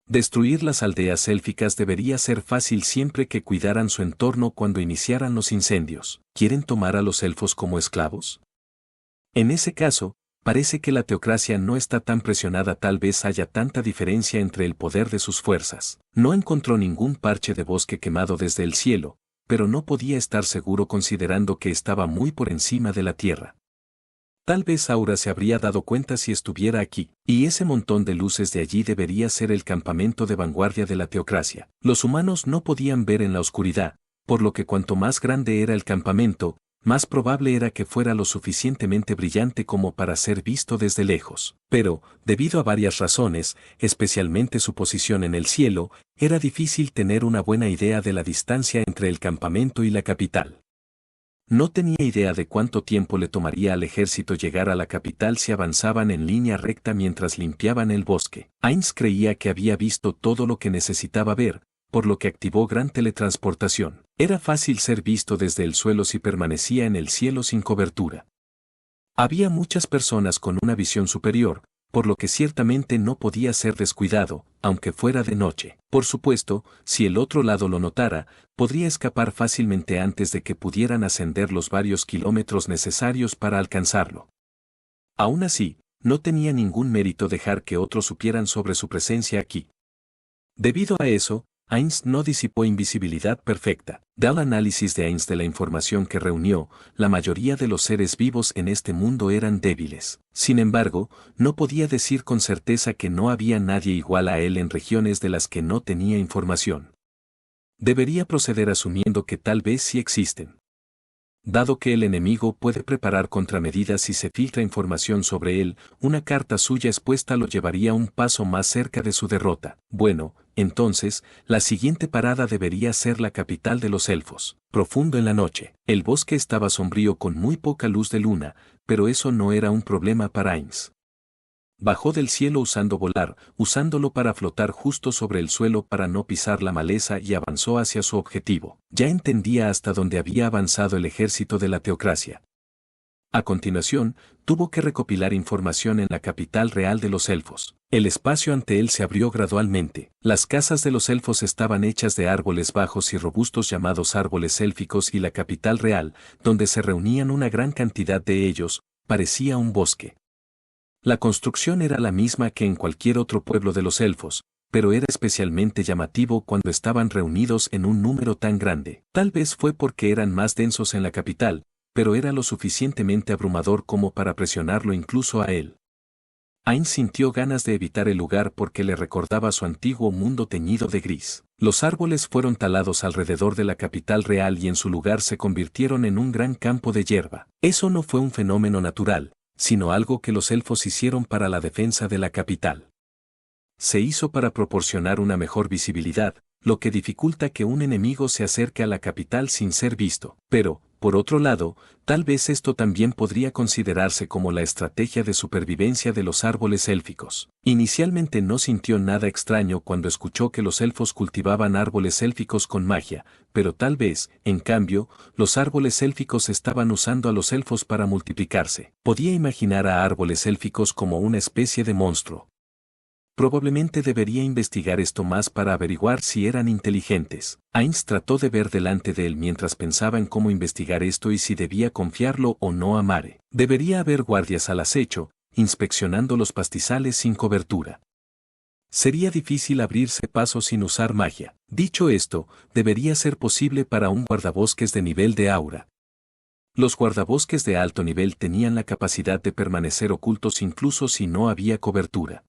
Destruir las aldeas élficas debería ser fácil siempre que cuidaran su entorno cuando iniciaran los incendios. ¿Quieren tomar a los elfos como esclavos? En ese caso, parece que la teocracia no está tan presionada, tal vez haya tanta diferencia entre el poder de sus fuerzas. No encontró ningún parche de bosque quemado desde el cielo, pero no podía estar seguro considerando que estaba muy por encima de la tierra. Tal vez Aura se habría dado cuenta si estuviera aquí, y ese montón de luces de allí debería ser el campamento de vanguardia de la teocracia. Los humanos no podían ver en la oscuridad, por lo que cuanto más grande era el campamento, más probable era que fuera lo suficientemente brillante como para ser visto desde lejos. Pero, debido a varias razones, especialmente su posición en el cielo, era difícil tener una buena idea de la distancia entre el campamento y la capital. No tenía idea de cuánto tiempo le tomaría al ejército llegar a la capital si avanzaban en línea recta mientras limpiaban el bosque. Ainz creía que había visto todo lo que necesitaba ver, por lo que activó gran teletransportación. Era fácil ser visto desde el suelo si permanecía en el cielo sin cobertura. Había muchas personas con una visión superior, por lo que ciertamente no podía ser descuidado, aunque fuera de noche. Por supuesto, si el otro lado lo notara, podría escapar fácilmente antes de que pudieran ascender los varios kilómetros necesarios para alcanzarlo. Aún así, no tenía ningún mérito dejar que otros supieran sobre su presencia aquí. Debido a eso, Ainz no disipó invisibilidad perfecta. Dado el análisis de Ainz de la información que reunió, la mayoría de los seres vivos en este mundo eran débiles. Sin embargo, no podía decir con certeza que no había nadie igual a él en regiones de las que no tenía información. Debería proceder asumiendo que tal vez sí existen. Dado que el enemigo puede preparar contramedidas si se filtra información sobre él, una carta suya expuesta lo llevaría un paso más cerca de su derrota. Bueno, entonces, la siguiente parada debería ser la capital de los elfos. Profundo en la noche, el bosque estaba sombrío con muy poca luz de luna, pero eso no era un problema para Ainz. Bajó del cielo usando volar, usándolo para flotar justo sobre el suelo para no pisar la maleza y avanzó hacia su objetivo. Ya entendía hasta dónde había avanzado el ejército de la teocracia. A continuación, tuvo que recopilar información en la capital real de los elfos. El espacio ante él se abrió gradualmente. Las casas de los elfos estaban hechas de árboles bajos y robustos llamados árboles élficos y la capital real, donde se reunían una gran cantidad de ellos, parecía un bosque. La construcción era la misma que en cualquier otro pueblo de los elfos, pero era especialmente llamativo cuando estaban reunidos en un número tan grande. Tal vez fue porque eran más densos en la capital, pero era lo suficientemente abrumador como para presionarlo incluso a él. Ainz sintió ganas de evitar el lugar porque le recordaba su antiguo mundo teñido de gris. Los árboles fueron talados alrededor de la capital real y en su lugar se convirtieron en un gran campo de hierba. Eso no fue un fenómeno natural, sino algo que los elfos hicieron para la defensa de la capital. Se hizo para proporcionar una mejor visibilidad, lo que dificulta que un enemigo se acerque a la capital sin ser visto. Pero, por otro lado, tal vez esto también podría considerarse como la estrategia de supervivencia de los árboles élficos. Inicialmente no sintió nada extraño cuando escuchó que los elfos cultivaban árboles élficos con magia, pero tal vez, en cambio, los árboles élficos estaban usando a los elfos para multiplicarse. Podía imaginar a árboles élficos como una especie de monstruo. Probablemente debería investigar esto más para averiguar si eran inteligentes. Ainz trató de ver delante de él mientras pensaba en cómo investigar esto y si debía confiarlo o no a Mare. Debería haber guardias al acecho, inspeccionando los pastizales sin cobertura. Sería difícil abrirse paso sin usar magia. Dicho esto, debería ser posible para un guardabosques de nivel de aura. Los guardabosques de alto nivel tenían la capacidad de permanecer ocultos incluso si no había cobertura.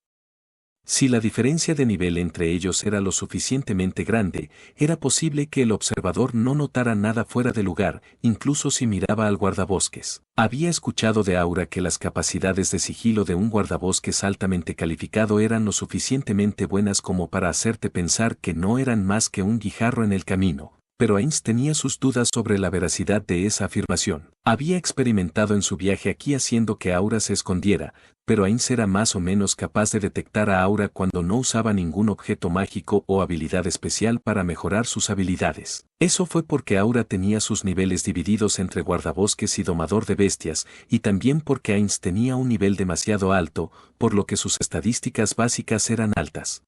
Si la diferencia de nivel entre ellos era lo suficientemente grande, era posible que el observador no notara nada fuera de lugar, incluso si miraba al guardabosques. Había escuchado de Aura que las capacidades de sigilo de un guardabosques altamente calificado eran lo suficientemente buenas como para hacerte pensar que no eran más que un guijarro en el camino. Pero Ainz tenía sus dudas sobre la veracidad de esa afirmación. Había experimentado en su viaje aquí haciendo que Aura se escondiera, pero Ainz era más o menos capaz de detectar a Aura cuando no usaba ningún objeto mágico o habilidad especial para mejorar sus habilidades. Eso fue porque Aura tenía sus niveles divididos entre guardabosques y domador de bestias, y también porque Ainz tenía un nivel demasiado alto, por lo que sus estadísticas básicas eran altas.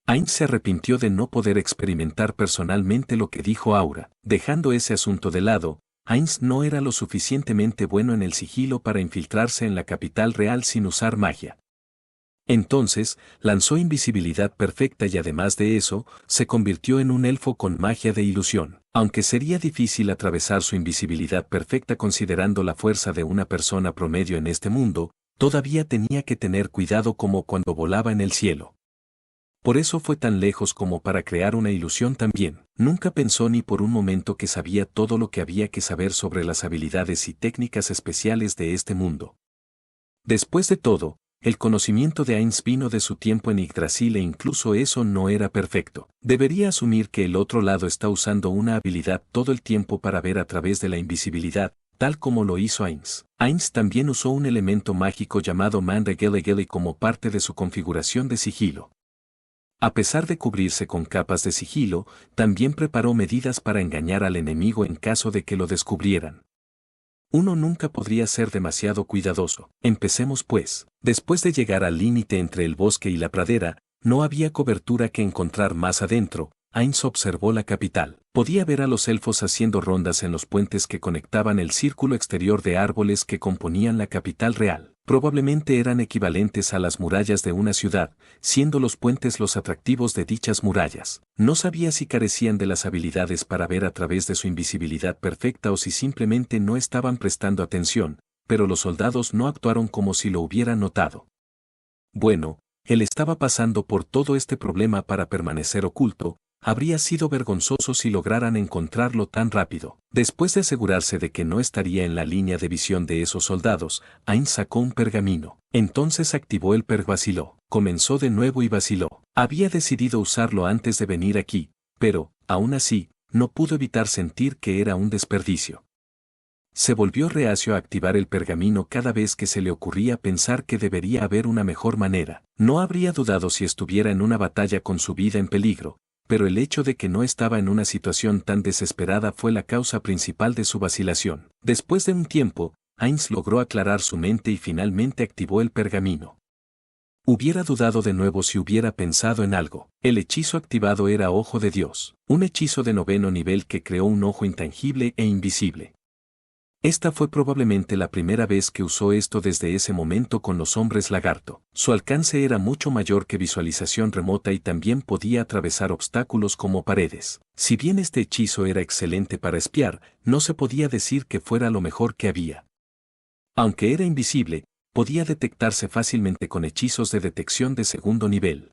Ainz se arrepintió de no poder experimentar personalmente lo que dijo Aura. Dejando ese asunto de lado, Ainz no era lo suficientemente bueno en el sigilo para infiltrarse en la capital real sin usar magia. Entonces, lanzó invisibilidad perfecta y además de eso, se convirtió en un elfo con magia de ilusión. Aunque sería difícil atravesar su invisibilidad perfecta considerando la fuerza de una persona promedio en este mundo, todavía tenía que tener cuidado como cuando volaba en el cielo. Por eso fue tan lejos como para crear una ilusión también. Nunca pensó ni por un momento que sabía todo lo que había que saber sobre las habilidades y técnicas especiales de este mundo. Después de todo, el conocimiento de Ainz vino de su tiempo en Yggdrasil e incluso eso no era perfecto. Debería asumir que el otro lado está usando una habilidad todo el tiempo para ver a través de la invisibilidad, tal como lo hizo Ainz. Ainz también usó un elemento mágico llamado Manda Gele Gele como parte de su configuración de sigilo. A pesar de cubrirse con capas de sigilo, también preparó medidas para engañar al enemigo en caso de que lo descubrieran. Uno nunca podría ser demasiado cuidadoso. Empecemos pues. Después de llegar al límite entre el bosque y la pradera, no había cobertura que encontrar más adentro. Ainz observó la capital. Podía ver a los elfos haciendo rondas en los puentes que conectaban el círculo exterior de árboles que componían la capital real. Probablemente eran equivalentes a las murallas de una ciudad, siendo los puentes los atractivos de dichas murallas. No sabía si carecían de las habilidades para ver a través de su invisibilidad perfecta o si simplemente no estaban prestando atención, pero los soldados no actuaron como si lo hubieran notado. Bueno, él estaba pasando por todo este problema para permanecer oculto. Habría sido vergonzoso si lograran encontrarlo tan rápido. Después de asegurarse de que no estaría en la línea de visión de esos soldados, Ainz sacó un pergamino. Entonces activó el pervaciló. Comenzó de nuevo y vaciló. Había decidido usarlo antes de venir aquí, pero, aún así, no pudo evitar sentir que era un desperdicio. Se volvió reacio a activar el pergamino cada vez que se le ocurría pensar que debería haber una mejor manera. No habría dudado si estuviera en una batalla con su vida en peligro, pero el hecho de que no estaba en una situación tan desesperada fue la causa principal de su vacilación. Después de un tiempo, Ainz logró aclarar su mente y finalmente activó el pergamino. Hubiera dudado de nuevo si hubiera pensado en algo. El hechizo activado era Ojo de Dios, un hechizo de 9º nivel que creó un ojo intangible e invisible. Esta fue probablemente la primera vez que usó esto desde ese momento con los hombres lagarto. Su alcance era mucho mayor que visualización remota y también podía atravesar obstáculos como paredes. Si bien este hechizo era excelente para espiar, no se podía decir que fuera lo mejor que había. Aunque era invisible, podía detectarse fácilmente con hechizos de detección de 2º nivel.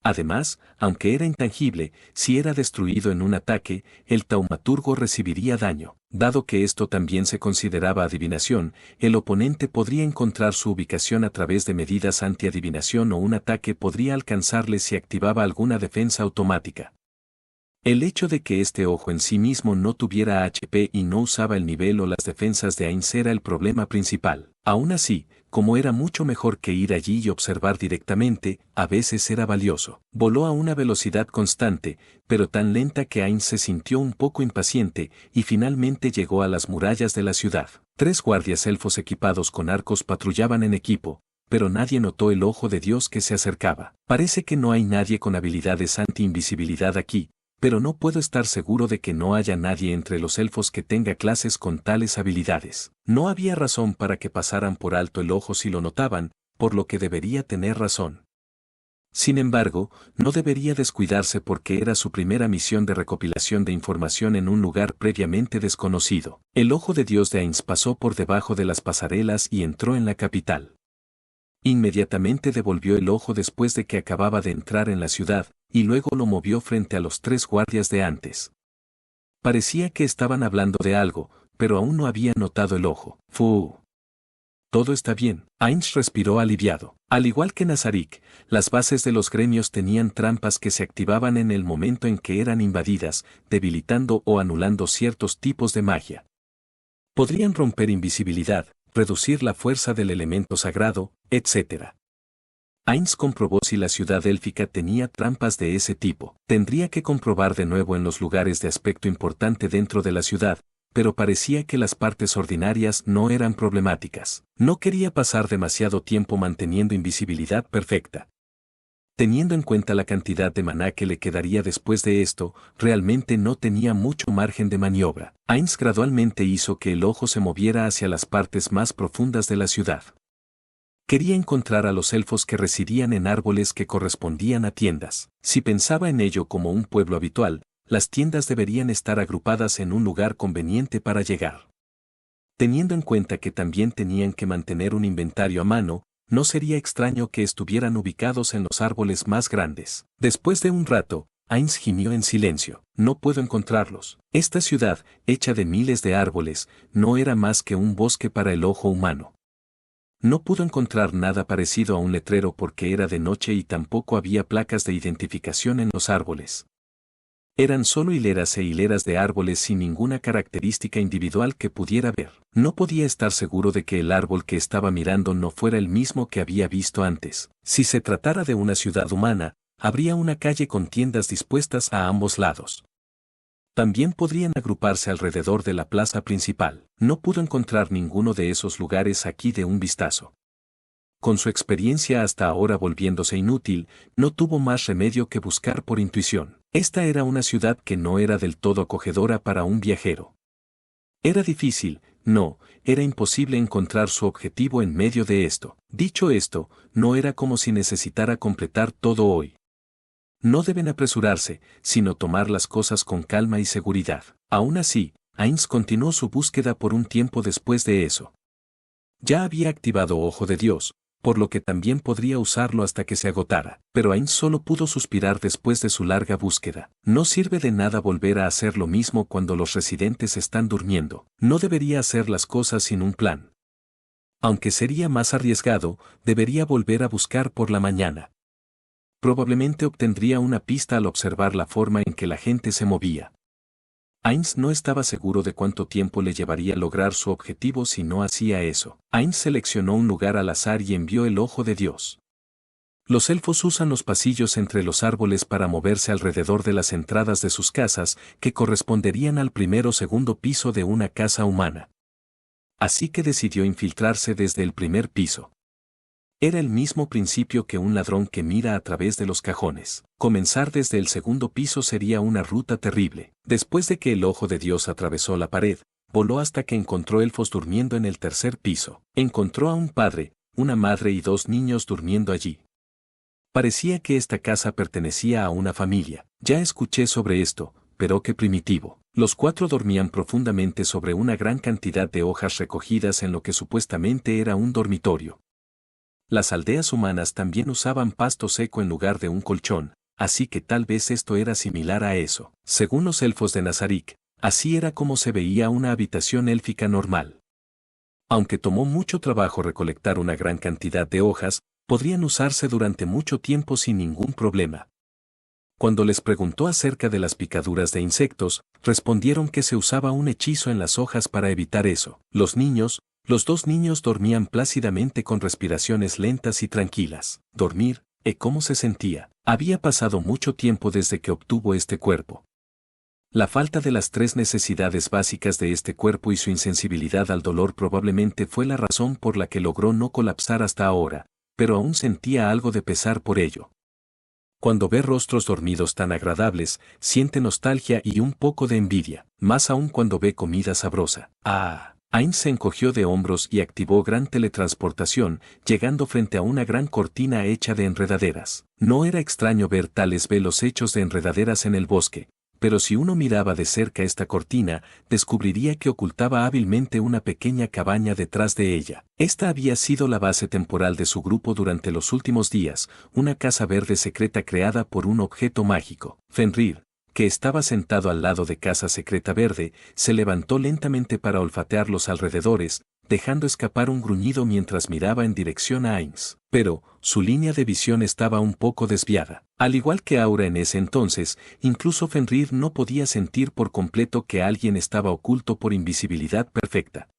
Además, aunque era intangible, si era destruido en un ataque, el taumaturgo recibiría daño. Dado que esto también se consideraba adivinación, el oponente podría encontrar su ubicación a través de medidas anti-adivinación o un ataque podría alcanzarle si activaba alguna defensa automática. El hecho de que este ojo en sí mismo no tuviera HP y no usaba el nivel o las defensas de Ainz era el problema principal. Aún así, como era mucho mejor que ir allí y observar directamente, a veces era valioso. Voló a una velocidad constante, pero tan lenta que Ainz se sintió un poco impaciente y finalmente llegó a las murallas de la ciudad. 3 guardias elfos equipados con arcos patrullaban en equipo, pero nadie notó el ojo de Dios que se acercaba. Parece que no hay nadie con habilidades anti-invisibilidad aquí, pero no puedo estar seguro de que no haya nadie entre los elfos que tenga clases con tales habilidades. No había razón para que pasaran por alto el ojo si lo notaban, por lo que debería tener razón. Sin embargo, no debería descuidarse porque era su primera misión de recopilación de información en un lugar previamente desconocido. El ojo de Dios de Ainz pasó por debajo de las pasarelas y entró en la capital. Inmediatamente devolvió el ojo después de que acababa de entrar en la ciudad, y luego lo movió frente a los 3 guardias de antes. Parecía que estaban hablando de algo, pero aún no había notado el ojo. ¡Fu! Todo está bien. Ainz respiró aliviado. Al igual que Nazarik, las bases de los gremios tenían trampas que se activaban en el momento en que eran invadidas, debilitando o anulando ciertos tipos de magia. Podrían romper invisibilidad, reducir la fuerza del elemento sagrado, etc. Ainz comprobó si la ciudad élfica tenía trampas de ese tipo. Tendría que comprobar de nuevo en los lugares de aspecto importante dentro de la ciudad, pero parecía que las partes ordinarias no eran problemáticas. No quería pasar demasiado tiempo manteniendo invisibilidad perfecta. Teniendo en cuenta la cantidad de maná que le quedaría después de esto, realmente no tenía mucho margen de maniobra. Ainz gradualmente hizo que el ojo se moviera hacia las partes más profundas de la ciudad. Quería encontrar a los elfos que residían en árboles que correspondían a tiendas. Si pensaba en ello como un pueblo habitual, las tiendas deberían estar agrupadas en un lugar conveniente para llegar. Teniendo en cuenta que también tenían que mantener un inventario a mano, no sería extraño que estuvieran ubicados en los árboles más grandes. Después de un rato, Ainz gimió en silencio. No puedo encontrarlos. Esta ciudad, hecha de miles de árboles, no era más que un bosque para el ojo humano. No pudo encontrar nada parecido a un letrero porque era de noche y tampoco había placas de identificación en los árboles. Eran solo hileras e hileras de árboles sin ninguna característica individual que pudiera ver. No podía estar seguro de que el árbol que estaba mirando no fuera el mismo que había visto antes. Si se tratara de una ciudad humana, habría una calle con tiendas dispuestas a ambos lados. También podrían agruparse alrededor de la plaza principal. No pudo encontrar ninguno de esos lugares aquí de un vistazo. Con su experiencia hasta ahora volviéndose inútil, no tuvo más remedio que buscar por intuición. Esta era una ciudad que no era del todo acogedora para un viajero. Era difícil, no, era imposible encontrar su objetivo en medio de esto. Dicho esto, no era como si necesitara completar todo hoy. No deben apresurarse, sino tomar las cosas con calma y seguridad. Aún así, Ainz continuó su búsqueda por un tiempo después de eso. Ya había activado Ojo de Dios, por lo que también podría usarlo hasta que se agotara, pero Ainz solo pudo suspirar después de su larga búsqueda. No sirve de nada volver a hacer lo mismo cuando los residentes están durmiendo. No debería hacer las cosas sin un plan. Aunque sería más arriesgado, debería volver a buscar por la mañana. Probablemente obtendría una pista al observar la forma en que la gente se movía. Ainz no estaba seguro de cuánto tiempo le llevaría lograr su objetivo si no hacía eso. Ainz seleccionó un lugar al azar y envió el Ojo de Dios. Los elfos usan los pasillos entre los árboles para moverse alrededor de las entradas de sus casas, que corresponderían al primer o segundo piso de una casa humana. Así que decidió infiltrarse desde el primer piso. Era el mismo principio que un ladrón que mira a través de los cajones. Comenzar desde el segundo piso sería una ruta terrible. Después de que el Ojo de Dios atravesó la pared, voló hasta que encontró elfos durmiendo en el tercer piso. Encontró a un padre, una madre y 2 niños durmiendo allí. Parecía que esta casa pertenecía a una familia. Ya escuché sobre esto, pero qué primitivo. Los 4 dormían profundamente sobre una gran cantidad de hojas recogidas en lo que supuestamente era un dormitorio. Las aldeas humanas también usaban pasto seco en lugar de un colchón, así que tal vez esto era similar a eso. Según los elfos de Nazarik, así era como se veía una habitación élfica normal. Aunque tomó mucho trabajo recolectar una gran cantidad de hojas, podrían usarse durante mucho tiempo sin ningún problema. Cuando les preguntó acerca de las picaduras de insectos, respondieron que se usaba un hechizo en las hojas para evitar eso. Los 2 niños dormían plácidamente con respiraciones lentas y tranquilas. Dormir, ¿cómo se sentía? Había pasado mucho tiempo desde que obtuvo este cuerpo. La falta de las 3 necesidades básicas de este cuerpo y su insensibilidad al dolor probablemente fue la razón por la que logró no colapsar hasta ahora, pero aún sentía algo de pesar por ello. Cuando ve rostros dormidos tan agradables, siente nostalgia y un poco de envidia, más aún cuando ve comida sabrosa. Ainz se encogió de hombros y activó gran teletransportación, llegando frente a una gran cortina hecha de enredaderas. No era extraño ver tales velos hechos de enredaderas en el bosque, pero si uno miraba de cerca esta cortina, descubriría que ocultaba hábilmente una pequeña cabaña detrás de ella. Esta había sido la base temporal de su grupo durante los últimos días, una casa verde secreta creada por un objeto mágico. Fenrir, que estaba sentado al lado de Casa Secreta Verde, se levantó lentamente para olfatear los alrededores, dejando escapar un gruñido mientras miraba en dirección a Ainz. Pero, su línea de visión estaba un poco desviada. Al igual que Aura en ese entonces, incluso Fenrir no podía sentir por completo que alguien estaba oculto por invisibilidad perfecta.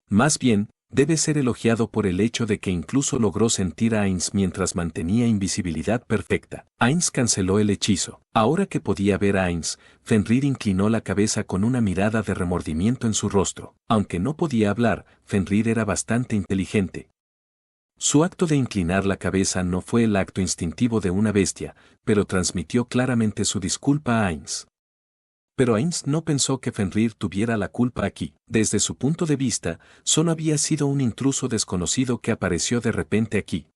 Más bien, debe ser elogiado por el hecho de que incluso logró sentir a Ainz mientras mantenía invisibilidad perfecta. Ainz canceló el hechizo. Ahora que podía ver a Ainz, Fenrir inclinó la cabeza con una mirada de remordimiento en su rostro. Aunque no podía hablar, Fenrir era bastante inteligente. Su acto de inclinar la cabeza no fue el acto instintivo de una bestia, pero transmitió claramente su disculpa a Ainz. Pero Ainz no pensó que Fenrir tuviera la culpa aquí. Desde su punto de vista, solo había sido un intruso desconocido que apareció de repente aquí.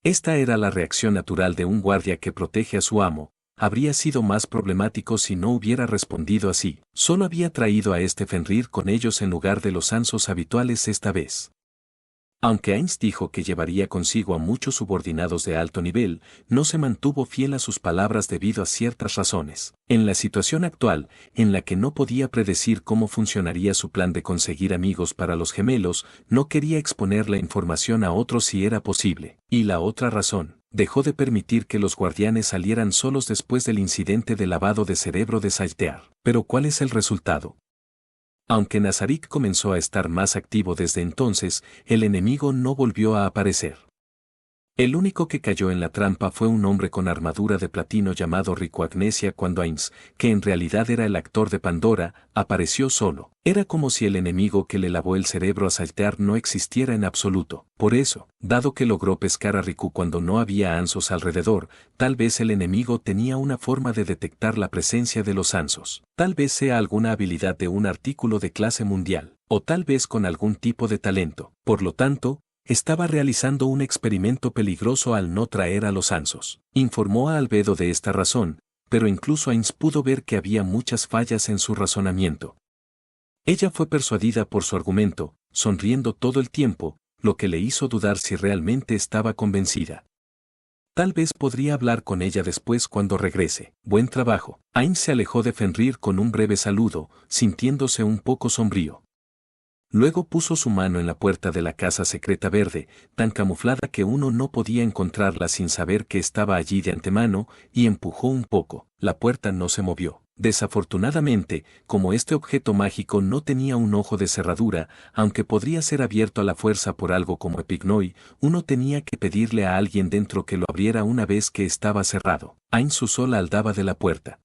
Esta era la reacción natural de un guardia que protege a su amo. Habría sido más problemático si no hubiera respondido así. Solo había traído a este Fenrir con ellos en lugar de los ansos habituales esta vez. Aunque Ainz dijo que llevaría consigo a muchos subordinados de alto nivel, no se mantuvo fiel a sus palabras debido a ciertas razones. En la situación actual, en la que no podía predecir cómo funcionaría su plan de conseguir amigos para los gemelos, no quería exponer la información a otros si era posible. Y la otra razón, dejó de permitir que los guardianes salieran solos después del incidente de lavado de cerebro de Saltear. Pero ¿cuál es el resultado? Aunque Nazarick comenzó a estar más activo desde entonces, el enemigo no volvió a aparecer. El único que cayó en la trampa fue un hombre con armadura de platino llamado Rico Agnesia cuando Ainz, que en realidad era el actor de Pandora, apareció solo. Era como si el enemigo que le lavó el cerebro a Saltear no existiera en absoluto. Por eso, dado que logró pescar a Riku cuando no había ansos alrededor, tal vez el enemigo tenía una forma de detectar la presencia de los ansos. Tal vez sea alguna habilidad de un artículo de clase mundial, o tal vez con algún tipo de talento. Por lo tanto, estaba realizando un experimento peligroso al no traer a los ansos. Informó a Albedo de esta razón, pero incluso Ainz pudo ver que había muchas fallas en su razonamiento. Ella fue persuadida por su argumento, sonriendo todo el tiempo, lo que le hizo dudar si realmente estaba convencida. Tal vez podría hablar con ella después cuando regrese. Buen trabajo. Ainz se alejó de Fenrir con un breve saludo, sintiéndose un poco sombrío. Luego puso su mano en la puerta de la casa secreta verde, tan camuflada que uno no podía encontrarla sin saber que estaba allí de antemano, y empujó un poco. La puerta no se movió. Desafortunadamente, como este objeto mágico no tenía un ojo de cerradura, aunque podría ser abierto a la fuerza por algo como Epignoi, uno tenía que pedirle a alguien dentro que lo abriera una vez que estaba cerrado. Ainz usó la aldaba de la puerta.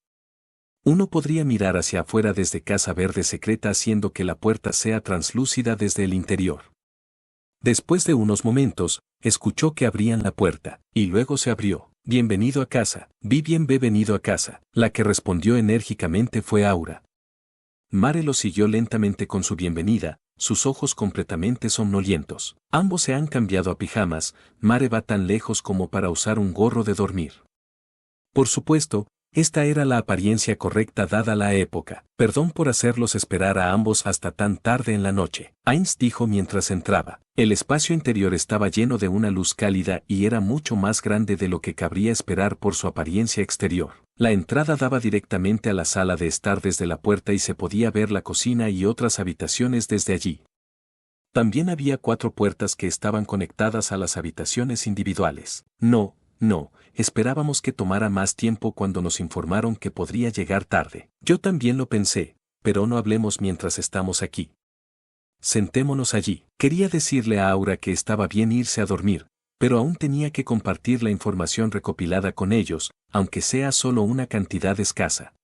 Uno podría mirar hacia afuera desde Casa Verde Secreta haciendo que la puerta sea translúcida desde el interior. Después de unos momentos, escuchó que abrían la puerta, y luego se abrió. Bienvenido a casa. Bienvenido a casa. La que respondió enérgicamente fue Aura. Mare lo siguió lentamente con su bienvenida, sus ojos completamente somnolientos. Ambos se han cambiado a pijamas, Mare va tan lejos como para usar un gorro de dormir. Por supuesto, esta era la apariencia correcta dada la época. Perdón por hacerlos esperar a ambos hasta tan tarde en la noche, Ainz dijo mientras entraba. El espacio interior estaba lleno de una luz cálida y era mucho más grande de lo que cabría esperar por su apariencia exterior. La entrada daba directamente a la sala de estar desde la puerta y se podía ver la cocina y otras habitaciones desde allí. También había 4 puertas que estaban conectadas a las habitaciones individuales. No, esperábamos que tomara más tiempo cuando nos informaron que podría llegar tarde. Yo también lo pensé, pero no hablemos mientras estamos aquí. Sentémonos allí. Quería decirle a Aura que estaba bien irse a dormir, pero aún tenía que compartir la información recopilada con ellos, aunque sea solo una cantidad escasa.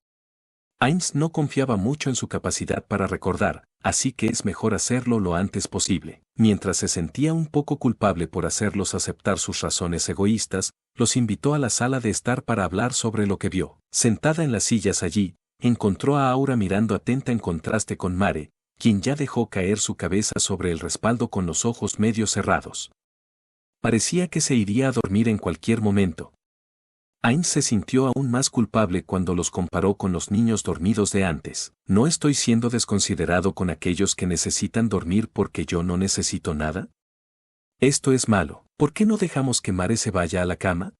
Ainz no confiaba mucho en su capacidad para recordar, así que es mejor hacerlo lo antes posible. Mientras se sentía un poco culpable por hacerlos aceptar sus razones egoístas, los invitó a la sala de estar para hablar sobre lo que vio. Sentada en las sillas allí, encontró a Aura mirando atenta en contraste con Mare, quien ya dejó caer su cabeza sobre el respaldo con los ojos medio cerrados. Parecía que se iría a dormir en cualquier momento. Ainz se sintió aún más culpable cuando los comparó con los niños dormidos de antes. ¿No estoy siendo desconsiderado con aquellos que necesitan dormir porque yo no necesito nada? Esto es malo. ¿Por qué no dejamos que Mare se vaya a la cama?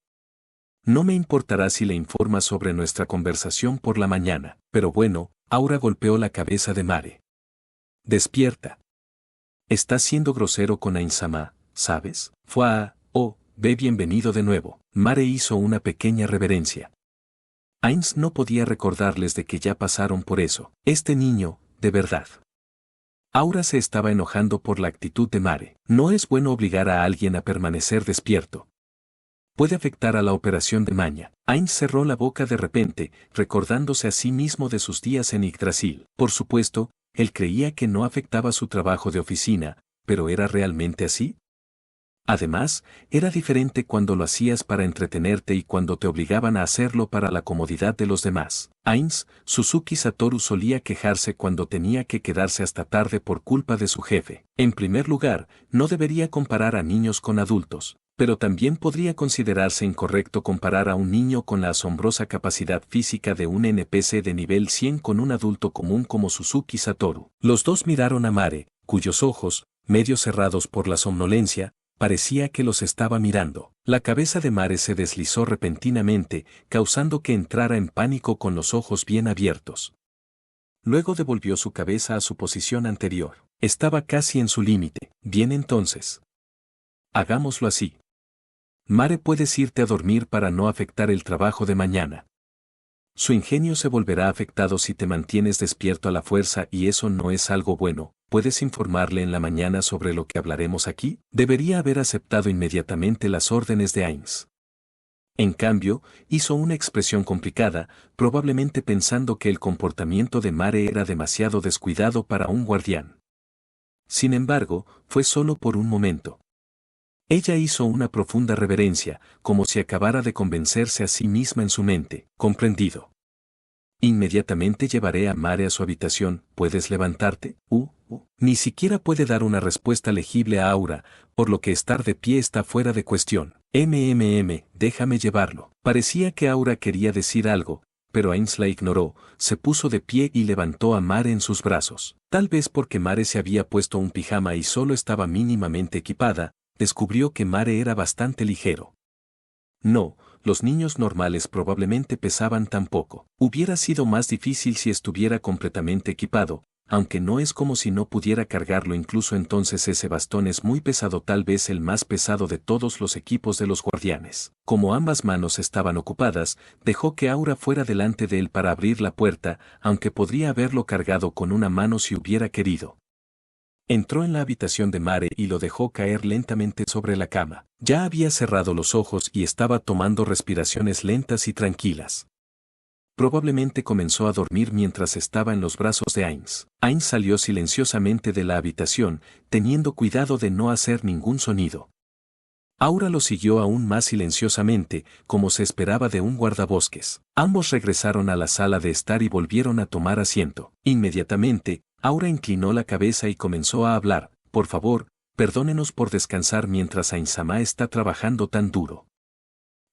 No me importará si le informas sobre nuestra conversación por la mañana, pero bueno, Aura golpeó la cabeza de Mare. Despierta. Estás siendo grosero con Ainz-sama, ¿sabes? Ve bienvenido de nuevo. Mare hizo una pequeña reverencia. Ainz no podía recordarles de que ya pasaron por eso. Este niño, de verdad. Aura se estaba enojando por la actitud de Mare. No es bueno obligar a alguien a permanecer despierto. Puede afectar a la operación de maña. Ainz cerró la boca de repente, recordándose a sí mismo de sus días en Yggdrasil. Por supuesto, él creía que no afectaba su trabajo de oficina, pero ¿era realmente así? Además, era diferente cuando lo hacías para entretenerte y cuando te obligaban a hacerlo para la comodidad de los demás. Ainz, Suzuki Satoru solía quejarse cuando tenía que quedarse hasta tarde por culpa de su jefe. En primer lugar, no debería comparar a niños con adultos, pero también podría considerarse incorrecto comparar a un niño con la asombrosa capacidad física de un NPC de nivel 100 con un adulto común como Suzuki Satoru. Los dos miraron a Mare, cuyos ojos, medio cerrados por la somnolencia, parecía que los estaba mirando. La cabeza de Mare se deslizó repentinamente, causando que entrara en pánico con los ojos bien abiertos. Luego devolvió su cabeza a su posición anterior. Estaba casi en su límite. Bien entonces. Hagámoslo así. Mare, puedes irte a dormir para no afectar el trabajo de mañana. Su ingenio se volverá afectado si te mantienes despierto a la fuerza y eso no es algo bueno. ¿Puedes informarle en la mañana sobre lo que hablaremos aquí? Debería haber aceptado inmediatamente las órdenes de Ainz. En cambio, hizo una expresión complicada, probablemente pensando que el comportamiento de Mare era demasiado descuidado para un guardián. Sin embargo, fue solo por un momento. Ella hizo una profunda reverencia, como si acabara de convencerse a sí misma en su mente. Comprendido. Inmediatamente llevaré a Mare a su habitación. ¿Puedes levantarte? Ni siquiera puede dar una respuesta legible a Aura, por lo que estar de pie está fuera de cuestión. Déjame llevarlo. Parecía que Aura quería decir algo, pero Ainz la ignoró, se puso de pie y levantó a Mare en sus brazos. Tal vez porque Mare se había puesto un pijama y solo estaba mínimamente equipada, descubrió que Mare era bastante ligero. No, los niños normales probablemente pesaban tan poco. Hubiera sido más difícil si estuviera completamente equipado, aunque no es como si no pudiera cargarlo. Incluso entonces ese bastón es muy pesado, tal vez el más pesado de todos los equipos de los guardianes. Como ambas manos estaban ocupadas, dejó que Aura fuera delante de él para abrir la puerta, aunque podría haberlo cargado con una mano si hubiera querido. Entró en la habitación de Mare y lo dejó caer lentamente sobre la cama. Ya había cerrado los ojos y estaba tomando respiraciones lentas y tranquilas. Probablemente comenzó a dormir mientras estaba en los brazos de Ainz. Ainz salió silenciosamente de la habitación, teniendo cuidado de no hacer ningún sonido. Aura lo siguió aún más silenciosamente, como se esperaba de un guardabosques. Ambos regresaron a la sala de estar y volvieron a tomar asiento. Inmediatamente, Aura inclinó la cabeza y comenzó a hablar. Por favor, perdónenos por descansar mientras Ainz-sama está trabajando tan duro.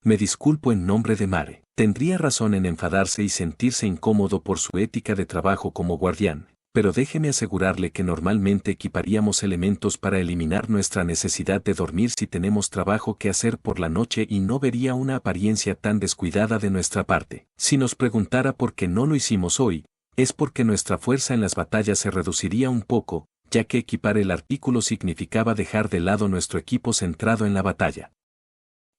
Me disculpo en nombre de Mare. Tendría razón en enfadarse y sentirse incómodo por su ética de trabajo como guardián, pero déjeme asegurarle que normalmente equiparíamos elementos para eliminar nuestra necesidad de dormir si tenemos trabajo que hacer por la noche y no vería una apariencia tan descuidada de nuestra parte. Si nos preguntara por qué no lo hicimos hoy, es porque nuestra fuerza en las batallas se reduciría un poco, ya que equipar el artículo significaba dejar de lado nuestro equipo centrado en la batalla.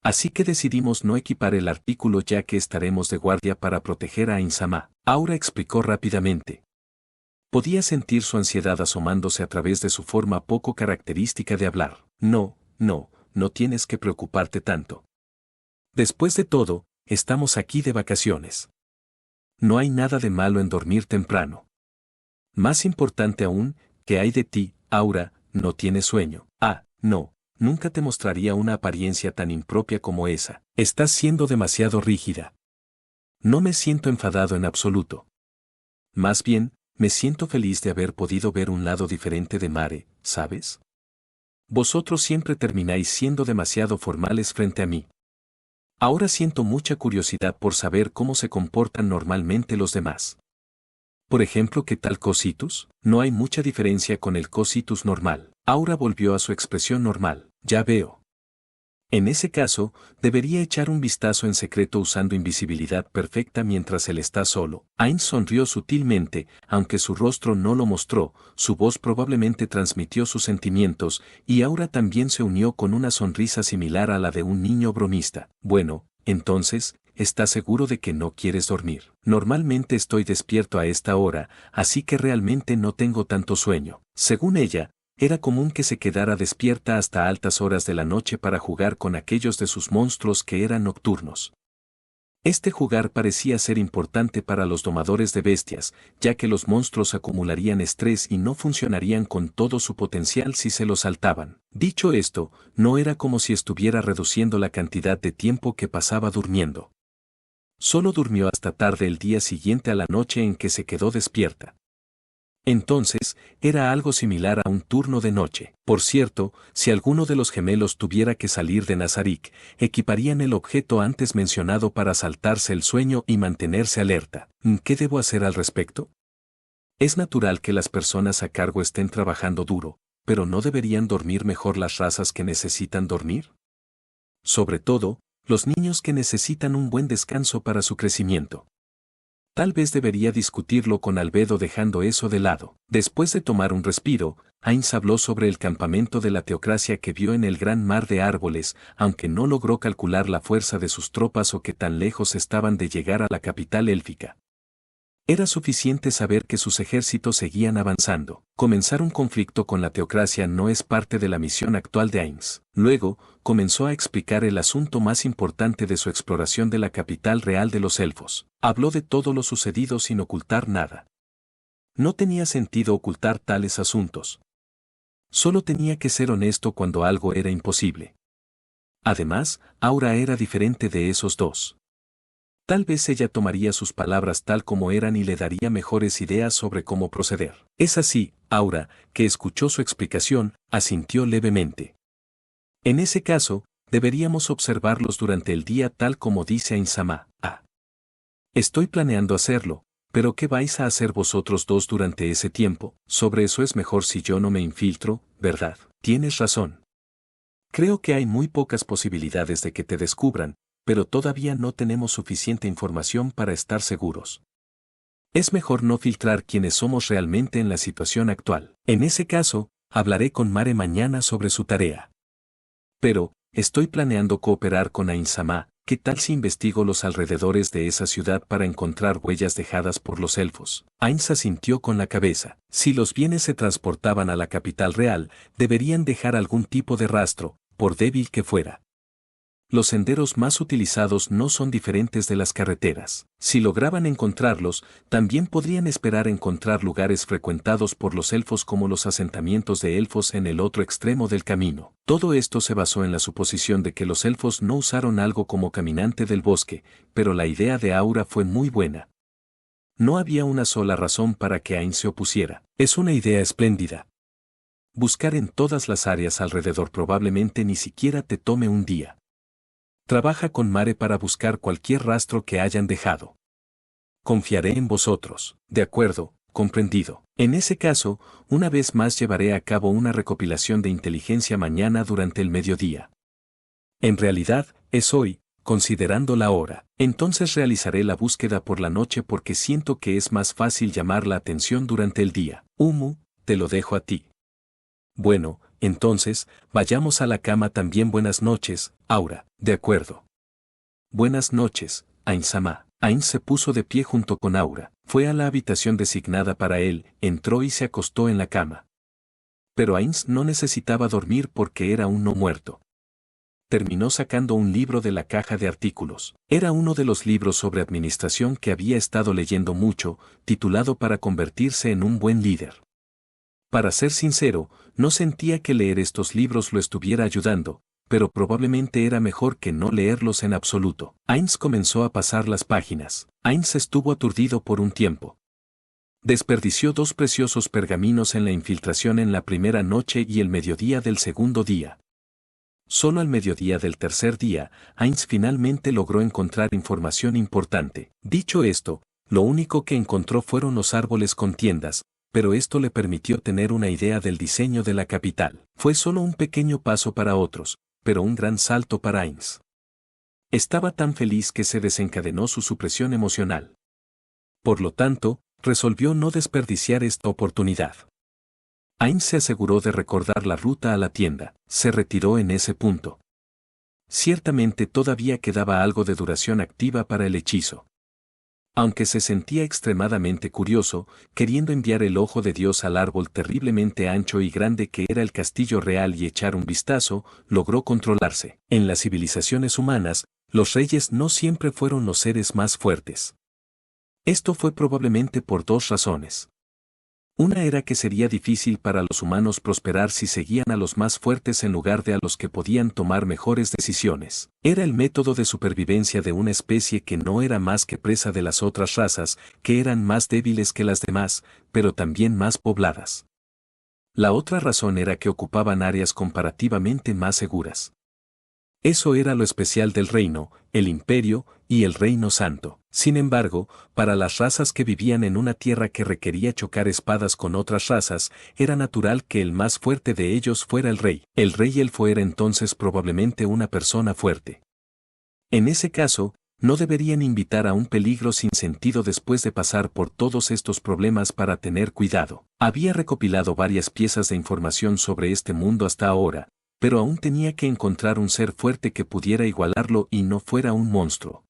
Así que decidimos no equipar el artículo ya que estaremos de guardia para proteger a Ainz-sama. Aura explicó rápidamente. Podía sentir su ansiedad asomándose a través de su forma poco característica de hablar. No tienes que preocuparte tanto. Después de todo, estamos aquí de vacaciones. No hay nada de malo en dormir temprano. Más importante aún, ¿qué hay de ti, Aura? ¿No tienes sueño? No, nunca te mostraría una apariencia tan impropia como esa. Estás siendo demasiado rígida. No me siento enfadado en absoluto. Más bien, me siento feliz de haber podido ver un lado diferente de Mare, ¿sabes? Vosotros siempre termináis siendo demasiado formales frente a mí. Ahora siento mucha curiosidad por saber cómo se comportan normalmente los demás. Por ejemplo, ¿qué tal cocitus? No hay mucha diferencia con el cocitus normal. Aura volvió a su expresión normal. Ya veo. En ese caso, debería echar un vistazo en secreto usando invisibilidad perfecta mientras él está solo. Ainz sonrió sutilmente, aunque su rostro no lo mostró, su voz probablemente transmitió sus sentimientos, y Aura también se unió con una sonrisa similar a la de un niño bromista. Bueno, entonces, ¿estás seguro de que no quieres dormir? Normalmente estoy despierto a esta hora, así que realmente no tengo tanto sueño. Según ella, era común que se quedara despierta hasta altas horas de la noche para jugar con aquellos de sus monstruos que eran nocturnos. Este jugar parecía ser importante para los domadores de bestias, ya que los monstruos acumularían estrés y no funcionarían con todo su potencial si se los saltaban. Dicho esto, no era como si estuviera reduciendo la cantidad de tiempo que pasaba durmiendo. Solo durmió hasta tarde el día siguiente a la noche en que se quedó despierta. Entonces, era algo similar a un turno de noche. Por cierto, si alguno de los gemelos tuviera que salir de Nazarick, equiparían el objeto antes mencionado para saltarse el sueño y mantenerse alerta. ¿Qué debo hacer al respecto? Es natural que las personas a cargo estén trabajando duro, pero ¿no deberían dormir mejor las razas que necesitan dormir? Sobre todo, los niños que necesitan un buen descanso para su crecimiento. Tal vez debería discutirlo con Albedo dejando eso de lado. Después de tomar un respiro, Ainz habló sobre el campamento de la teocracia que vio en el gran mar de árboles, aunque no logró calcular la fuerza de sus tropas o qué tan lejos estaban de llegar a la capital élfica. Era suficiente saber que sus ejércitos seguían avanzando. Comenzar un conflicto con la teocracia no es parte de la misión actual de Ainz. Luego, comenzó a explicar el asunto más importante de su exploración de la capital real de los elfos. Habló de todo lo sucedido sin ocultar nada. No tenía sentido ocultar tales asuntos. Solo tenía que ser honesto cuando algo era imposible. Además, Aura era diferente de esos dos. Tal vez ella tomaría sus palabras tal como eran y le daría mejores ideas sobre cómo proceder. Es así, Aura, que escuchó su explicación, asintió levemente. En ese caso, deberíamos observarlos durante el día tal como dice Ainzama. Estoy planeando hacerlo, pero ¿qué vais a hacer vosotros dos durante ese tiempo? Sobre eso es mejor si yo no me infiltro, ¿verdad? Tienes razón. Creo que hay muy pocas posibilidades de que te descubran, pero todavía no tenemos suficiente información para estar seguros. Es mejor no filtrar quiénes somos realmente en la situación actual. En ese caso, hablaré con Mare mañana sobre su tarea. Pero, estoy planeando cooperar con Ainzama. ¿Qué tal si investigo los alrededores de esa ciudad para encontrar huellas dejadas por los elfos? Ainz asintió con la cabeza. Si los bienes se transportaban a la capital real, deberían dejar algún tipo de rastro, por débil que fuera. Los senderos más utilizados no son diferentes de las carreteras. Si lograban encontrarlos, también podrían esperar encontrar lugares frecuentados por los elfos como los asentamientos de elfos en el otro extremo del camino. Todo esto se basó en la suposición de que los elfos no usaron algo como caminante del bosque, pero la idea de Aura fue muy buena. No había una sola razón para que Ainz se opusiera. Es una idea espléndida. Buscar en todas las áreas alrededor probablemente ni siquiera te tome un día. Trabaja con Mare para buscar cualquier rastro que hayan dejado. Confiaré en vosotros. De acuerdo, comprendido. En ese caso, una vez más llevaré a cabo una recopilación de inteligencia mañana durante el mediodía. En realidad, es hoy, considerando la hora. Entonces realizaré la búsqueda por la noche porque siento que es más fácil llamar la atención durante el día. Te lo dejo a ti. Bueno, entonces, vayamos a la cama también. Buenas noches, Aura. De acuerdo. Buenas noches, Ainzama. Ainz se puso de pie junto con Aura. Fue a la habitación designada para él, entró y se acostó en la cama. Pero Ainz no necesitaba dormir porque era un no muerto. Terminó sacando un libro de la caja de artículos. Era uno de los libros sobre administración que había estado leyendo mucho, titulado Para convertirse en un buen líder. Para ser sincero, no sentía que leer estos libros lo estuviera ayudando, pero probablemente era mejor que no leerlos en absoluto. Ainz comenzó a pasar las páginas. Ainz estuvo aturdido por un tiempo. Desperdició 2 preciosos pergaminos en la infiltración en la primera noche y el mediodía del segundo día. Solo al mediodía del tercer día, Heinz finalmente logró encontrar información importante. Dicho esto, lo único que encontró fueron los árboles con tiendas, pero esto le permitió tener una idea del diseño de la capital. Fue solo un pequeño paso para otros, pero un gran salto para Heinz. Estaba tan feliz que se desencadenó su supresión emocional. Por lo tanto, resolvió no desperdiciar esta oportunidad. Heinz se aseguró de recordar la ruta a la tienda, se retiró en ese punto. Ciertamente todavía quedaba algo de duración activa para el hechizo. Aunque se sentía extremadamente curioso, queriendo enviar el ojo de Dios al árbol terriblemente ancho y grande que era el castillo real y echar un vistazo, logró controlarse. En las civilizaciones humanas, los reyes no siempre fueron los seres más fuertes. Esto fue probablemente por dos razones. Una era que sería difícil para los humanos prosperar si seguían a los más fuertes en lugar de a los que podían tomar mejores decisiones. Era el método de supervivencia de una especie que no era más que presa de las otras razas, que eran más débiles que las demás, pero también más pobladas. La otra razón era que ocupaban áreas comparativamente más seguras. Eso era lo especial del reino, el imperio y el reino santo. Sin embargo, para las razas que vivían en una tierra que requería chocar espadas con otras razas, era natural que el más fuerte de ellos fuera el rey. El rey elfo era entonces probablemente una persona fuerte. En ese caso, no deberían invitar a un peligro sin sentido después de pasar por todos estos problemas para tener cuidado. Había recopilado varias piezas de información sobre este mundo hasta ahora, pero aún tenía que encontrar un ser fuerte que pudiera igualarlo y no fuera un monstruo.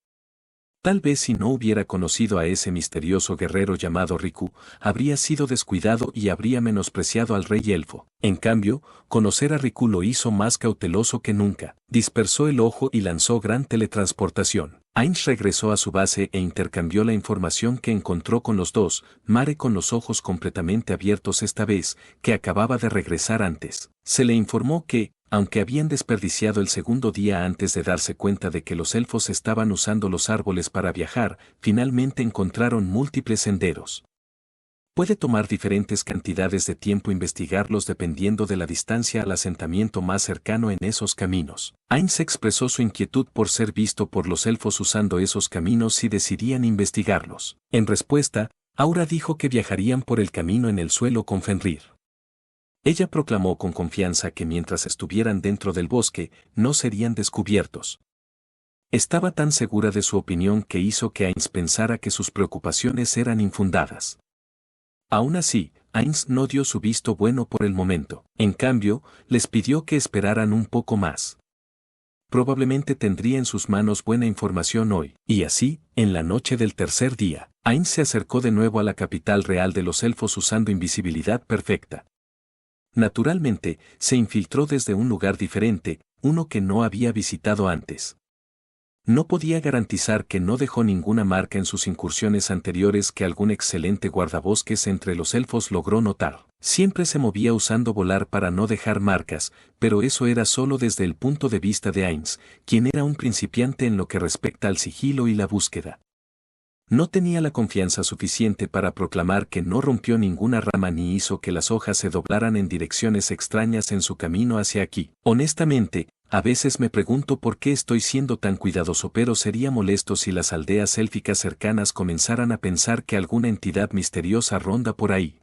Tal vez si no hubiera conocido a ese misterioso guerrero llamado Riku, habría sido descuidado y habría menospreciado al rey elfo. En cambio, conocer a Riku lo hizo más cauteloso que nunca. Dispersó el ojo y lanzó gran teletransportación. Heinz regresó a su base e intercambió la información que encontró con los dos, Mare con los ojos completamente abiertos esta vez, que acababa de regresar antes. Se le informó que, aunque habían desperdiciado el segundo día antes de darse cuenta de que los elfos estaban usando los árboles para viajar, finalmente encontraron múltiples senderos. Puede tomar diferentes cantidades de tiempo investigarlos dependiendo de la distancia al asentamiento más cercano en esos caminos. Heinz expresó su inquietud por ser visto por los elfos usando esos caminos si decidían investigarlos. En respuesta, Aura dijo que viajarían por el camino en el suelo con Fenrir. Ella proclamó con confianza que mientras estuvieran dentro del bosque, no serían descubiertos. Estaba tan segura de su opinión que hizo que Heinz pensara que sus preocupaciones eran infundadas. Aún así, Heinz no dio su visto bueno por el momento. En cambio, les pidió que esperaran un poco más. Probablemente tendría en sus manos buena información hoy. Y así, en la noche del tercer día, Heinz se acercó de nuevo a la capital real de los elfos usando invisibilidad perfecta. Naturalmente, se infiltró desde un lugar diferente, uno que no había visitado antes. No podía garantizar que no dejó ninguna marca en sus incursiones anteriores que algún excelente guardabosques entre los elfos logró notar. Siempre se movía usando volar para no dejar marcas, pero eso era solo desde el punto de vista de Heinz, quien era un principiante en lo que respecta al sigilo y la búsqueda. No tenía la confianza suficiente para proclamar que no rompió ninguna rama ni hizo que las hojas se doblaran en direcciones extrañas en su camino hacia aquí. Honestamente, a veces me pregunto por qué estoy siendo tan cuidadoso, pero sería molesto si las aldeas élficas cercanas comenzaran a pensar que alguna entidad misteriosa ronda por ahí.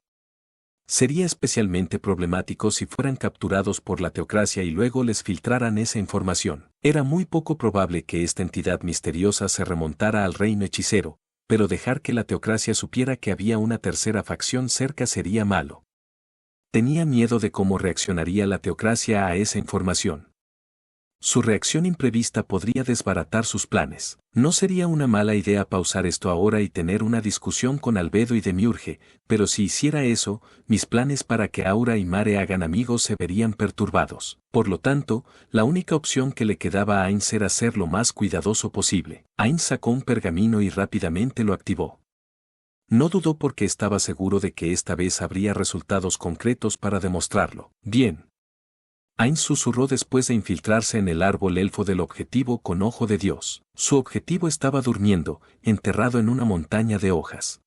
Sería especialmente problemático si fueran capturados por la teocracia y luego les filtraran esa información. Era muy poco probable que esta entidad misteriosa se remontara al reino hechicero, pero dejar que la teocracia supiera que había una tercera facción cerca sería malo. Tenía miedo de cómo reaccionaría la teocracia a esa información. Su reacción imprevista podría desbaratar sus planes. No sería una mala idea pausar esto ahora y tener una discusión con Albedo y Demiurge, pero si hiciera eso, mis planes para que Aura y Mare hagan amigos se verían perturbados. Por lo tanto, la única opción que le quedaba a Heinz era ser lo más cuidadoso posible. Heinz sacó un pergamino y rápidamente lo activó. No dudó porque estaba seguro de que esta vez habría resultados concretos para demostrarlo. Bien. Heinz susurró después de infiltrarse en el árbol elfo del objetivo con ojo de Dios. Su objetivo estaba durmiendo, enterrado en una montaña de hojas.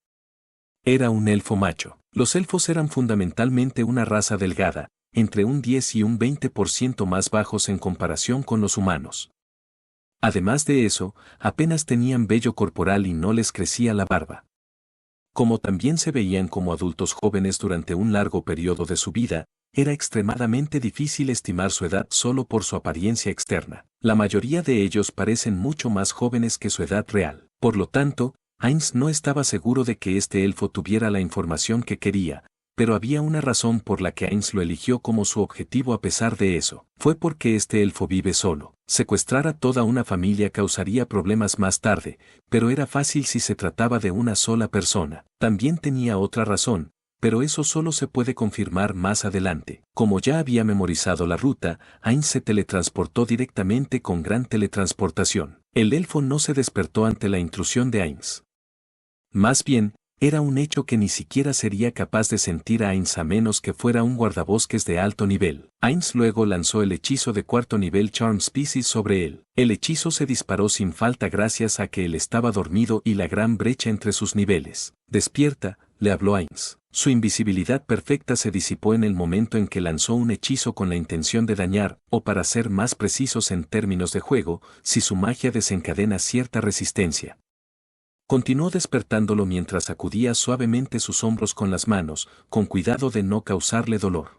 Era un elfo macho. Los elfos eran fundamentalmente una raza delgada, entre un 10 y un 20% más bajos en comparación con los humanos. Además de eso, apenas tenían vello corporal y no les crecía la barba. Como también se veían como adultos jóvenes durante un largo periodo de su vida, era extremadamente difícil estimar su edad solo por su apariencia externa. La mayoría de ellos parecen mucho más jóvenes que su edad real. Por lo tanto, Ainz no estaba seguro de que este elfo tuviera la información que quería, pero había una razón por la que Ainz lo eligió como su objetivo a pesar de eso. Fue porque este elfo vive solo. Secuestrar a toda una familia causaría problemas más tarde, pero era fácil si se trataba de una sola persona. También tenía otra razón, pero eso solo se puede confirmar más adelante. Como ya había memorizado la ruta, Ainz se teletransportó directamente con gran teletransportación. El elfo no se despertó ante la intrusión de Ainz. Más bien, era un hecho que ni siquiera sería capaz de sentir a Ainz a menos que fuera un guardabosques de alto nivel. Ainz luego lanzó el hechizo de cuarto nivel Charm Species sobre él. El hechizo se disparó sin falta gracias a que él estaba dormido y la gran brecha entre sus niveles. Despierta, le habló Ainz. Su invisibilidad perfecta se disipó en el momento en que lanzó un hechizo con la intención de dañar, o para ser más precisos en términos de juego, si su magia desencadena cierta resistencia. Continuó despertándolo mientras sacudía suavemente sus hombros con las manos, con cuidado de no causarle dolor.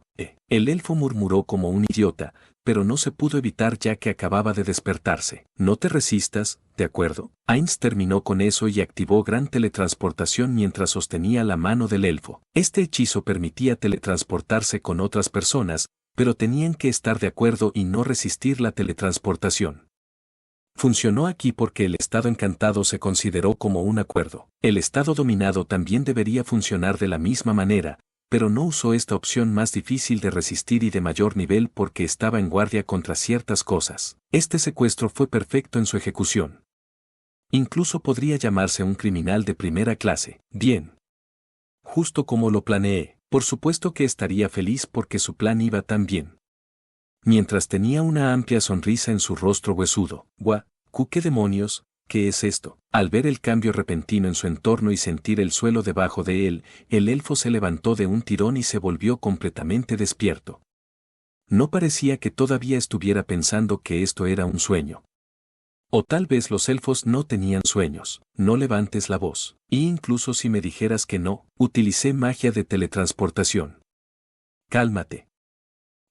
El elfo murmuró como un idiota, pero no se pudo evitar ya que acababa de despertarse. No te resistas, ¿de acuerdo? Ainz terminó con eso y activó gran teletransportación mientras sostenía la mano del elfo. Este hechizo permitía teletransportarse con otras personas, pero tenían que estar de acuerdo y no resistir la teletransportación. Funcionó aquí porque el estado encantado se consideró como un acuerdo. El estado dominado también debería funcionar de la misma manera, pero no usó esta opción más difícil de resistir y de mayor nivel porque estaba en guardia contra ciertas cosas. Este secuestro fue perfecto en su ejecución. Incluso podría llamarse un criminal de primera clase. Bien. Justo como lo planeé, por supuesto que estaría feliz porque su plan iba tan bien. Mientras tenía una amplia sonrisa en su rostro huesudo. ¿Qué demonios? ¿Qué es esto? Al ver el cambio repentino en su entorno y sentir el suelo debajo de él, el elfo se levantó de un tirón y se volvió completamente despierto. No parecía que todavía estuviera pensando que esto era un sueño. O tal vez los elfos no tenían sueños. No levantes la voz. Y incluso si me dijeras que no, utilicé magia de teletransportación. Cálmate.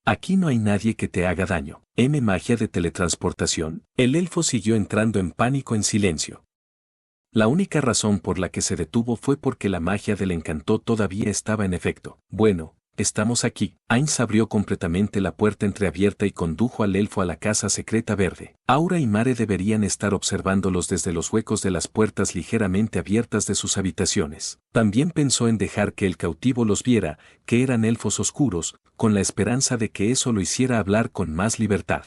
Aquí no hay nadie que te haga daño. Magia de teletransportación. El elfo siguió entrando en pánico en silencio. La única razón por la que se detuvo fue porque la magia del encanto todavía estaba en efecto. Bueno, estamos aquí. Ainz abrió completamente la puerta entreabierta y condujo al elfo a la casa secreta verde. Aura y Mare deberían estar observándolos desde los huecos de las puertas ligeramente abiertas de sus habitaciones. También pensó en dejar que el cautivo los viera, que eran elfos oscuros, con la esperanza de que eso lo hiciera hablar con más libertad.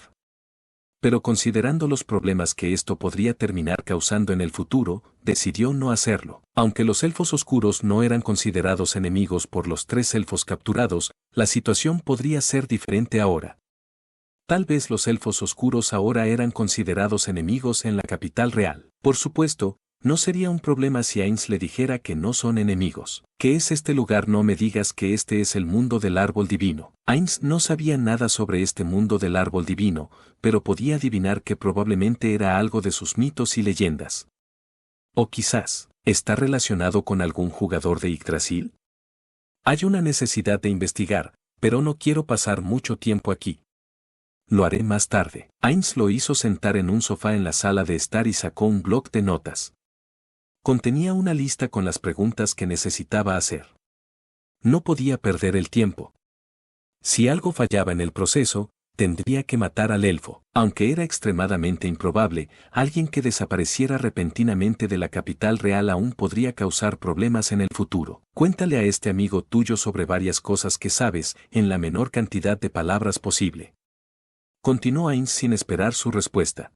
Pero considerando los problemas que esto podría terminar causando en el futuro, decidió no hacerlo. Aunque los elfos oscuros no eran considerados enemigos por los 3 elfos capturados, la situación podría ser diferente ahora. Tal vez los elfos oscuros ahora eran considerados enemigos en la capital real. Por supuesto, no sería un problema si Ainz le dijera que no son enemigos. ¿Qué es este lugar? No me digas que este es el mundo del árbol divino. Ainz no sabía nada sobre este mundo del árbol divino, pero podía adivinar que probablemente era algo de sus mitos y leyendas. O quizás, ¿está relacionado con algún jugador de Yggdrasil? Hay una necesidad de investigar, pero no quiero pasar mucho tiempo aquí. Lo haré más tarde. Ainz lo hizo sentar en un sofá en la sala de estar y sacó un bloc de notas. Contenía una lista con las preguntas que necesitaba hacer. No podía perder el tiempo. Si algo fallaba en el proceso, tendría que matar al elfo. Aunque era extremadamente improbable, alguien que desapareciera repentinamente de la capital real aún podría causar problemas en el futuro. Cuéntale a este amigo tuyo sobre varias cosas que sabes, en la menor cantidad de palabras posible. Continuó Ainz sin esperar su respuesta.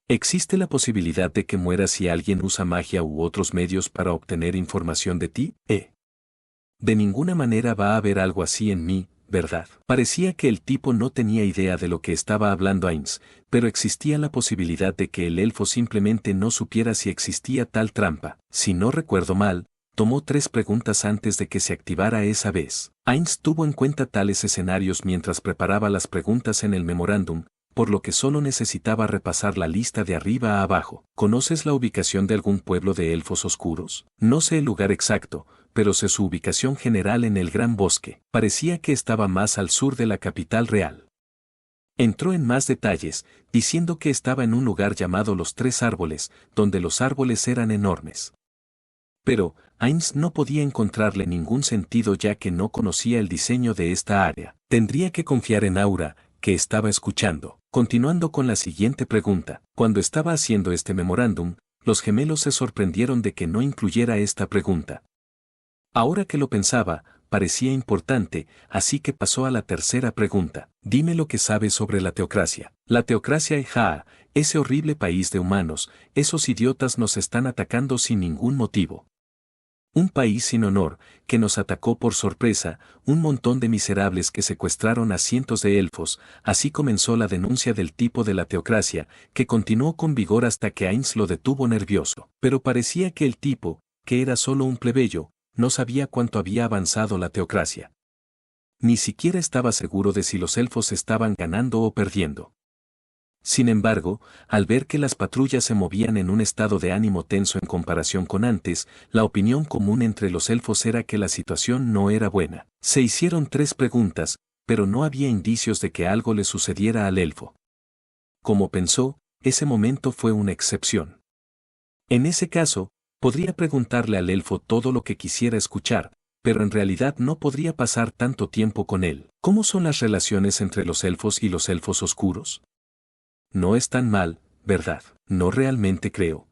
¿Existe la posibilidad de que mueras si alguien usa magia u otros medios para obtener información de ti? De ninguna manera va a haber algo así en mí, ¿verdad? Parecía que el tipo no tenía idea de lo que estaba hablando Ainz, pero existía la posibilidad de que el elfo simplemente no supiera si existía tal trampa. Si no recuerdo mal, tomó 3 preguntas antes de que se activara esa vez. Ainz tuvo en cuenta tales escenarios mientras preparaba las preguntas en el memorándum, por lo que solo necesitaba repasar la lista de arriba a abajo. ¿Conoces la ubicación de algún pueblo de elfos oscuros? No sé el lugar exacto, pero sé su ubicación general en el Gran Bosque. Parecía que estaba más al sur de la capital real. Entró en más detalles, diciendo que estaba en un lugar llamado Los Tres Árboles, donde los árboles eran enormes. Pero, Ainz no podía encontrarle ningún sentido ya que no conocía el diseño de esta área. Tendría que confiar en Aura, que estaba escuchando. Continuando con la siguiente pregunta, cuando estaba haciendo este memorándum, los gemelos se sorprendieron de que no incluyera esta pregunta. Ahora que lo pensaba, parecía importante, así que pasó a la tercera pregunta. Dime lo que sabes sobre la teocracia. La teocracia Ejaa, ese horrible país de humanos, esos idiotas nos están atacando sin ningún motivo. Un país sin honor, que nos atacó por sorpresa, un montón de miserables que secuestraron a cientos de elfos, así comenzó la denuncia del tipo de la teocracia, que continuó con vigor hasta que Ainz lo detuvo nervioso. Pero parecía que el tipo, que era solo un plebeyo, no sabía cuánto había avanzado la teocracia. Ni siquiera estaba seguro de si los elfos estaban ganando o perdiendo. Sin embargo, al ver que las patrullas se movían en un estado de ánimo tenso en comparación con antes, la opinión común entre los elfos era que la situación no era buena. Se hicieron 3 preguntas, pero no había indicios de que algo le sucediera al elfo. Como pensó, ese momento fue una excepción. En ese caso, podría preguntarle al elfo todo lo que quisiera escuchar, pero en realidad no podría pasar tanto tiempo con él. ¿Cómo son las relaciones entre los elfos y los elfos oscuros? No es tan mal, ¿verdad? No realmente creo.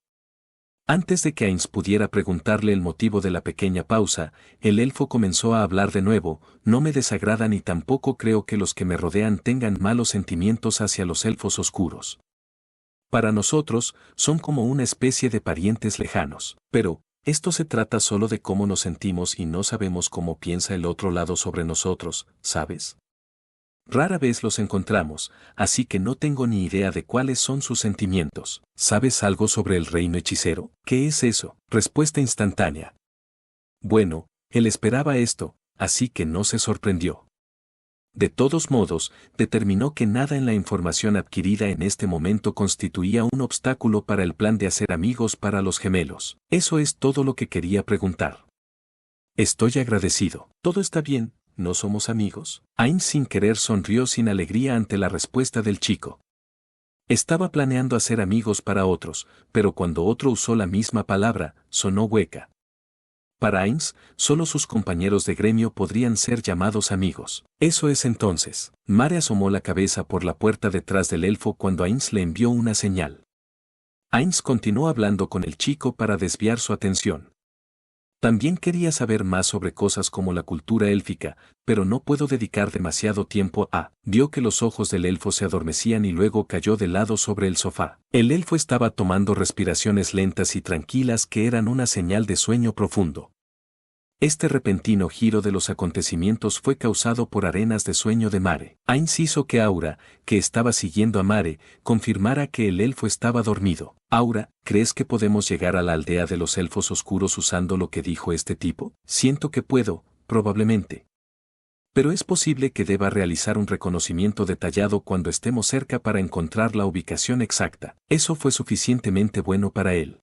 Antes de que Ainz pudiera preguntarle el motivo de la pequeña pausa, el elfo comenzó a hablar de nuevo. No me desagrada ni tampoco creo que los que me rodean tengan malos sentimientos hacia los elfos oscuros. Para nosotros, son como una especie de parientes lejanos. Pero, esto se trata solo de cómo nos sentimos y no sabemos cómo piensa el otro lado sobre nosotros, ¿sabes? Rara vez los encontramos, así que no tengo ni idea de cuáles son sus sentimientos. ¿Sabes algo sobre el reino hechicero? ¿Qué es eso? Respuesta instantánea. Bueno, él esperaba esto, así que no se sorprendió. De todos modos, determinó que nada en la información adquirida en este momento constituía un obstáculo para el plan de hacer amigos para los gemelos. Eso es todo lo que quería preguntar. Estoy agradecido. Todo está bien. ¿No somos amigos? Ainz sin querer sonrió sin alegría ante la respuesta del chico. Estaba planeando hacer amigos para otros, pero cuando otro usó la misma palabra, sonó hueca. Para Ainz, solo sus compañeros de gremio podrían ser llamados amigos. Eso es entonces. Mare asomó la cabeza por la puerta detrás del elfo cuando Ainz le envió una señal. Ainz continuó hablando con el chico para desviar su atención. También quería saber más sobre cosas como la cultura élfica, pero no puedo dedicar demasiado tiempo a... Vio que los ojos del elfo se adormecían y luego cayó de lado sobre el sofá. El elfo estaba tomando respiraciones lentas y tranquilas que eran una señal de sueño profundo. Este repentino giro de los acontecimientos fue causado por arenas de sueño de Mare. Ainz hizo que Aura, que estaba siguiendo a Mare, confirmara que el elfo estaba dormido. Aura, ¿crees que podemos llegar a la aldea de los elfos oscuros usando lo que dijo este tipo? Siento que puedo, probablemente. Pero es posible que deba realizar un reconocimiento detallado cuando estemos cerca para encontrar la ubicación exacta. Eso fue suficientemente bueno para él.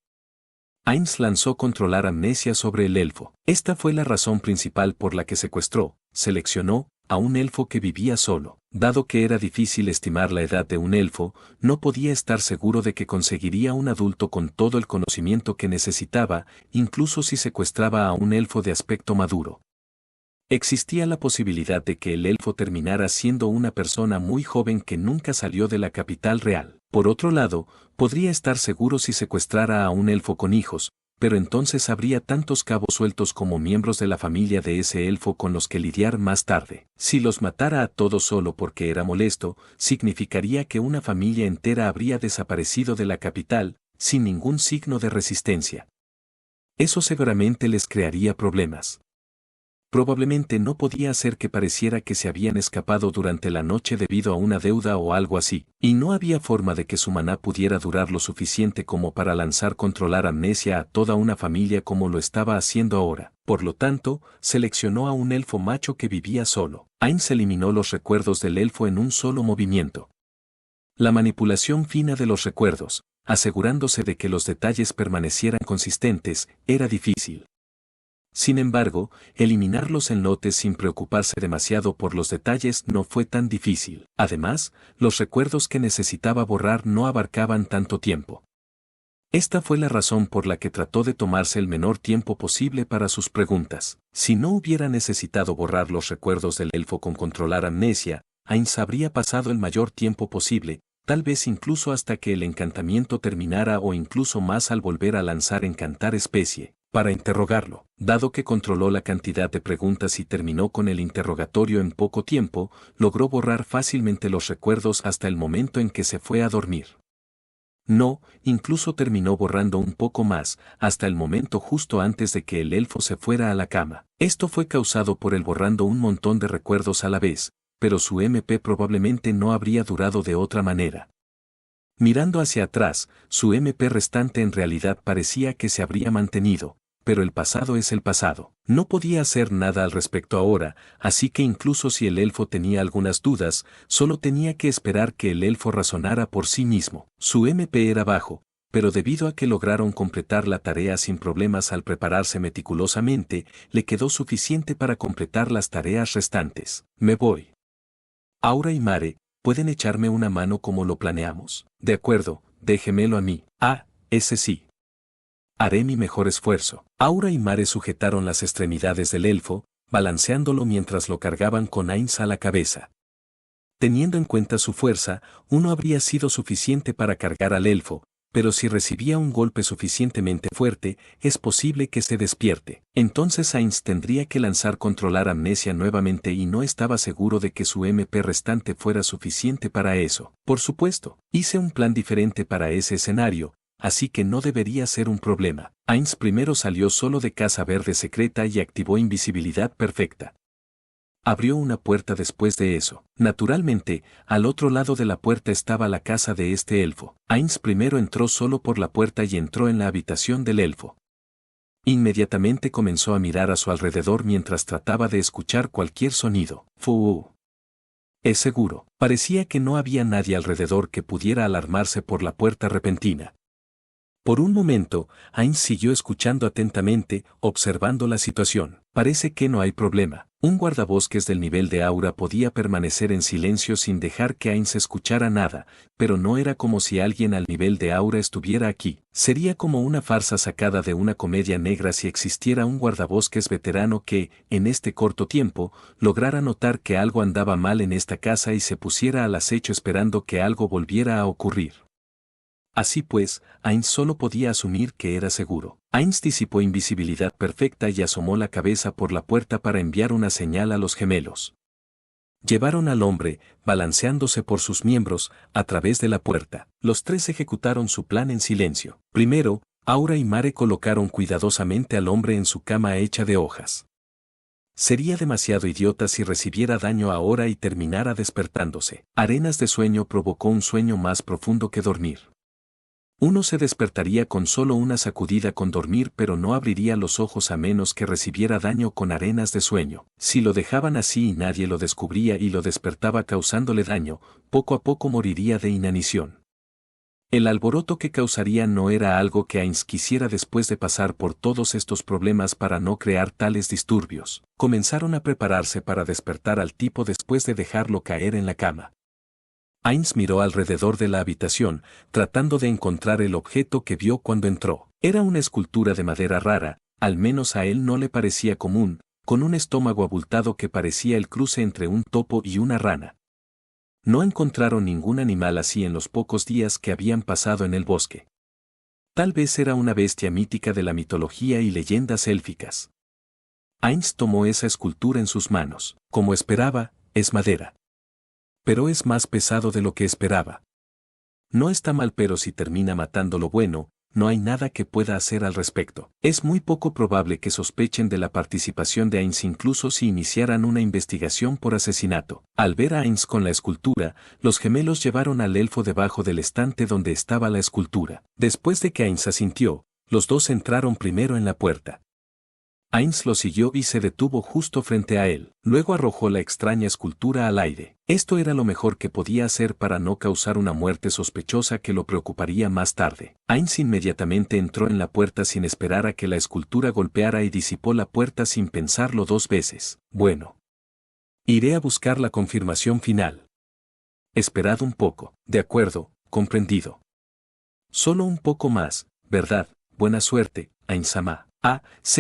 Ainz lanzó controlar amnesia sobre el elfo. Esta fue la razón principal por la que seleccionó, a un elfo que vivía solo. Dado que era difícil estimar la edad de un elfo, no podía estar seguro de que conseguiría un adulto con todo el conocimiento que necesitaba, incluso si secuestraba a un elfo de aspecto maduro. Existía la posibilidad de que el elfo terminara siendo una persona muy joven que nunca salió de la capital real. Por otro lado, podría estar seguro si secuestrara a un elfo con hijos, pero entonces habría tantos cabos sueltos como miembros de la familia de ese elfo con los que lidiar más tarde. Si los matara a todos solo porque era molesto, significaría que una familia entera habría desaparecido de la capital, sin ningún signo de resistencia. Eso seguramente les crearía problemas. Probablemente no podía hacer que pareciera que se habían escapado durante la noche debido a una deuda o algo así, y no había forma de que su maná pudiera durar lo suficiente como para lanzar controlar amnesia a toda una familia como lo estaba haciendo ahora. Por lo tanto, seleccionó a un elfo macho que vivía solo. Ainz eliminó los recuerdos del elfo en un solo movimiento. La manipulación fina de los recuerdos, asegurándose de que los detalles permanecieran consistentes, era difícil. Sin embargo, eliminar los enlotes sin preocuparse demasiado por los detalles no fue tan difícil. Además, los recuerdos que necesitaba borrar no abarcaban tanto tiempo. Esta fue la razón por la que trató de tomarse el menor tiempo posible para sus preguntas. Si no hubiera necesitado borrar los recuerdos del elfo con controlar amnesia, Ainz habría pasado el mayor tiempo posible, tal vez incluso hasta que el encantamiento terminara o incluso más al volver a lanzar encantar especie, para interrogarlo. Dado que controló la cantidad de preguntas y terminó con el interrogatorio en poco tiempo, logró borrar fácilmente los recuerdos hasta el momento en que se fue a dormir. No, incluso terminó borrando un poco más, hasta el momento justo antes de que el elfo se fuera a la cama. Esto fue causado por él borrando un montón de recuerdos a la vez, pero su MP probablemente no habría durado de otra manera. Mirando hacia atrás, su MP restante en realidad parecía que se habría mantenido, pero el pasado es el pasado. No podía hacer nada al respecto ahora, así que incluso si el elfo tenía algunas dudas, solo tenía que esperar que el elfo razonara por sí mismo. Su MP era bajo, pero debido a que lograron completar la tarea sin problemas al prepararse meticulosamente, le quedó suficiente para completar las tareas restantes. Me voy. Aura y Mare, ¿pueden echarme una mano como lo planeamos? De acuerdo, déjemelo a mí. Ah, ese sí. Haré mi mejor esfuerzo. Aura y Mare sujetaron las extremidades del elfo, balanceándolo mientras lo cargaban con Ainz a la cabeza. Teniendo en cuenta su fuerza, uno habría sido suficiente para cargar al elfo, pero si recibía un golpe suficientemente fuerte, es posible que se despierte. Entonces Ainz tendría que lanzar controlar amnesia nuevamente y no estaba seguro de que su MP restante fuera suficiente para eso. Por supuesto, hice un plan diferente para ese escenario, así que no debería ser un problema. Ainz primero salió solo de Casa Verde secreta y activó invisibilidad perfecta. Abrió una puerta después de eso. Naturalmente, al otro lado de la puerta estaba la casa de este elfo. Ainz primero entró solo por la puerta y entró en la habitación del elfo. Inmediatamente comenzó a mirar a su alrededor mientras trataba de escuchar cualquier sonido. ¡Fu! Es seguro. Parecía que no había nadie alrededor que pudiera alarmarse por la puerta repentina. Por un momento, Ainz siguió escuchando atentamente, observando la situación. Parece que no hay problema. Un guardabosques del nivel de Aura podía permanecer en silencio sin dejar que Ainz escuchara nada, pero no era como si alguien al nivel de Aura estuviera aquí. Sería como una farsa sacada de una comedia negra si existiera un guardabosques veterano que, en este corto tiempo, lograra notar que algo andaba mal en esta casa y se pusiera al acecho esperando que algo volviera a ocurrir. Así pues, Ainz solo podía asumir que era seguro. Ainz disipó invisibilidad perfecta y asomó la cabeza por la puerta para enviar una señal a los gemelos. Llevaron al hombre, balanceándose por sus miembros, a través de la puerta. Los tres ejecutaron su plan en silencio. Primero, Aura y Mare colocaron cuidadosamente al hombre en su cama hecha de hojas. Sería demasiado idiota si recibiera daño ahora y terminara despertándose. Arenas de sueño provocó un sueño más profundo que dormir. Uno se despertaría con solo una sacudida con dormir, pero no abriría los ojos a menos que recibiera daño con arenas de sueño. Si lo dejaban así y nadie lo descubría y lo despertaba causándole daño, poco a poco moriría de inanición. El alboroto que causaría no era algo que Ainz quisiera después de pasar por todos estos problemas para no crear tales disturbios. Comenzaron a prepararse para despertar al tipo después de dejarlo caer en la cama. Ainz miró alrededor de la habitación, tratando de encontrar el objeto que vio cuando entró. Era una escultura de madera rara, al menos a él no le parecía común, con un estómago abultado que parecía el cruce entre un topo y una rana. No encontraron ningún animal así en los pocos días que habían pasado en el bosque. Tal vez era una bestia mítica de la mitología y leyendas élficas. Ainz tomó esa escultura en sus manos. Como esperaba, es madera. Pero es más pesado de lo que esperaba. No está mal, pero si termina matando lo bueno, no hay nada que pueda hacer al respecto. Es muy poco probable que sospechen de la participación de Ainz incluso si iniciaran una investigación por asesinato. Al ver a Ainz con la escultura, los gemelos llevaron al elfo debajo del estante donde estaba la escultura. Después de que Ainz asintió, los dos entraron primero en la puerta. Ainz lo siguió y se detuvo justo frente a él. Luego arrojó la extraña escultura al aire. Esto era lo mejor que podía hacer para no causar una muerte sospechosa que lo preocuparía más tarde. Ainz inmediatamente entró en la puerta sin esperar a que la escultura golpeara y disipó la puerta sin pensarlo dos veces. Bueno. Iré a buscar la confirmación final. Esperad un poco. De acuerdo, comprendido. Solo un poco más, ¿verdad? Buena suerte, Ainz-sama.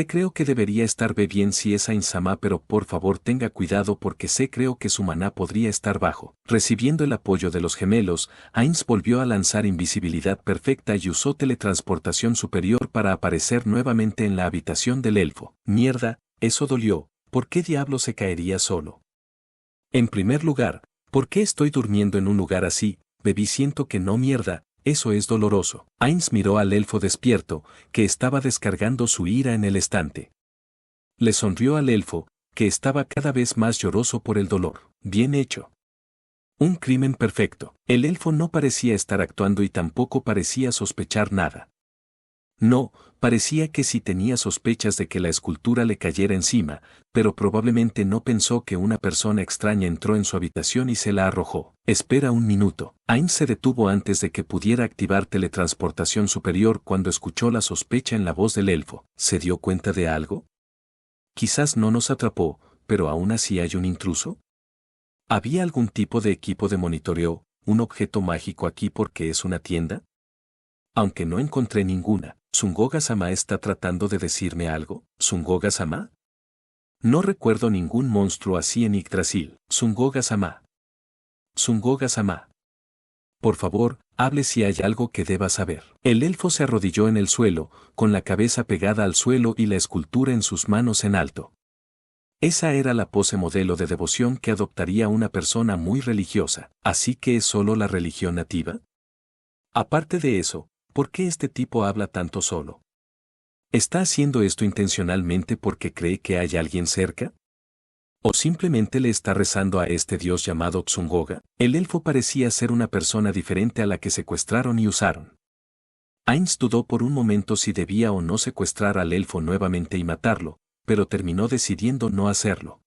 Creo que debería estar bien si es Ainz-sama, pero por favor tenga cuidado porque creo que su maná podría estar bajo. Recibiendo el apoyo de los gemelos, Ainz volvió a lanzar invisibilidad perfecta y usó teletransportación superior para aparecer nuevamente en la habitación del elfo. Mierda, eso dolió. ¿Por qué diablo se caería solo? En primer lugar, ¿por qué estoy durmiendo en un lugar así? Bebí, siento que no, mierda. Eso es doloroso. Ainz miró al elfo despierto, que estaba descargando su ira en el estante. Le sonrió al elfo, que estaba cada vez más lloroso por el dolor. Bien hecho. Un crimen perfecto. El elfo no parecía estar actuando y tampoco parecía sospechar nada. No, parecía que sí tenía sospechas de que la escultura le cayera encima, pero probablemente no pensó que una persona extraña entró en su habitación y se la arrojó. Espera un minuto. Ainz se detuvo antes de que pudiera activar teletransportación superior cuando escuchó la sospecha en la voz del elfo. ¿Se dio cuenta de algo? Quizás no nos atrapó, pero aún así hay un intruso. ¿Había algún tipo de equipo de monitoreo, un objeto mágico aquí porque es una tienda? Aunque no encontré ninguna. ¿Sungoga-sama está tratando de decirme algo? ¿Sungoga-sama? No recuerdo ningún monstruo así en Yggdrasil. Sungoga-sama. Sungoga-sama. Por favor, hable si hay algo que deba saber. El elfo se arrodilló en el suelo, con la cabeza pegada al suelo y la escultura en sus manos en alto. Esa era la pose modelo de devoción que adoptaría una persona muy religiosa. ¿Así que es solo la religión nativa? Aparte de eso, ¿por qué este tipo habla tanto solo? ¿Está haciendo esto intencionalmente porque cree que hay alguien cerca? ¿O simplemente le está rezando a este dios llamado Xungoga? El elfo parecía ser una persona diferente a la que secuestraron y usaron. Ainz dudó por un momento si debía o no secuestrar al elfo nuevamente y matarlo, pero terminó decidiendo no hacerlo.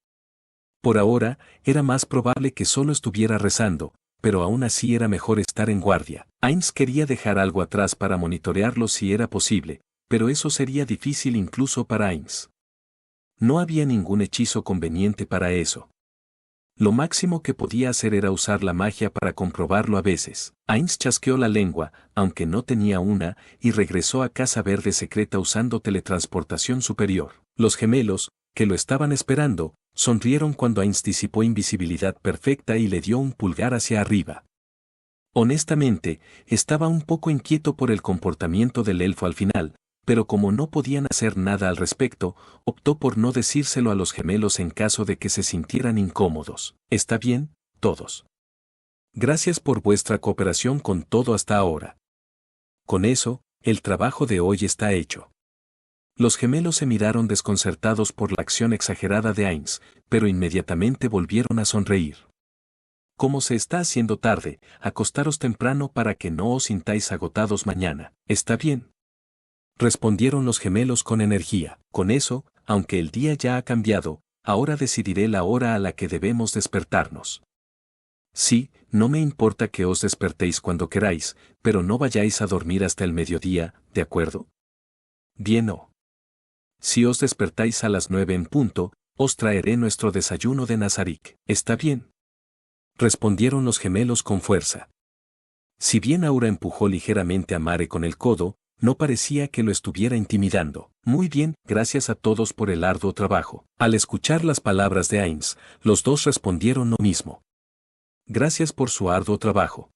Por ahora, era más probable que solo estuviera rezando, pero aún así era mejor estar en guardia. Ainz quería dejar algo atrás para monitorearlo si era posible, pero eso sería difícil incluso para Ainz. No había ningún hechizo conveniente para eso. Lo máximo que podía hacer era usar la magia para comprobarlo a veces. Ainz chasqueó la lengua, aunque no tenía una, y regresó a Casa Verde secreta usando teletransportación superior. Los gemelos, que lo estaban esperando, sonrieron cuando Ainz disipó invisibilidad perfecta y le dio un pulgar hacia arriba. Honestamente, estaba un poco inquieto por el comportamiento del elfo al final, pero como no podían hacer nada al respecto, optó por no decírselo a los gemelos en caso de que se sintieran incómodos. ¿Está bien, todos? Gracias por vuestra cooperación con todo hasta ahora. Con eso, el trabajo de hoy está hecho. Los gemelos se miraron desconcertados por la acción exagerada de Ainz, pero inmediatamente volvieron a sonreír. Como se está haciendo tarde, acostaros temprano para que no os sintáis agotados mañana. ¿Está bien? Respondieron los gemelos con energía. Con eso, aunque el día ya ha cambiado, ahora decidiré la hora a la que debemos despertarnos. Sí, no me importa que os despertéis cuando queráis, pero no vayáis a dormir hasta el mediodía, ¿de acuerdo? Bien o. Si os despertáis a las 9 en punto, os traeré nuestro desayuno de Nazarik. ¿Está bien? Respondieron los gemelos con fuerza. Si bien Aura empujó ligeramente a Mare con el codo, no parecía que lo estuviera intimidando. Muy bien, gracias a todos por el arduo trabajo. Al escuchar las palabras de Ainz, los dos respondieron lo mismo. Gracias por su arduo trabajo.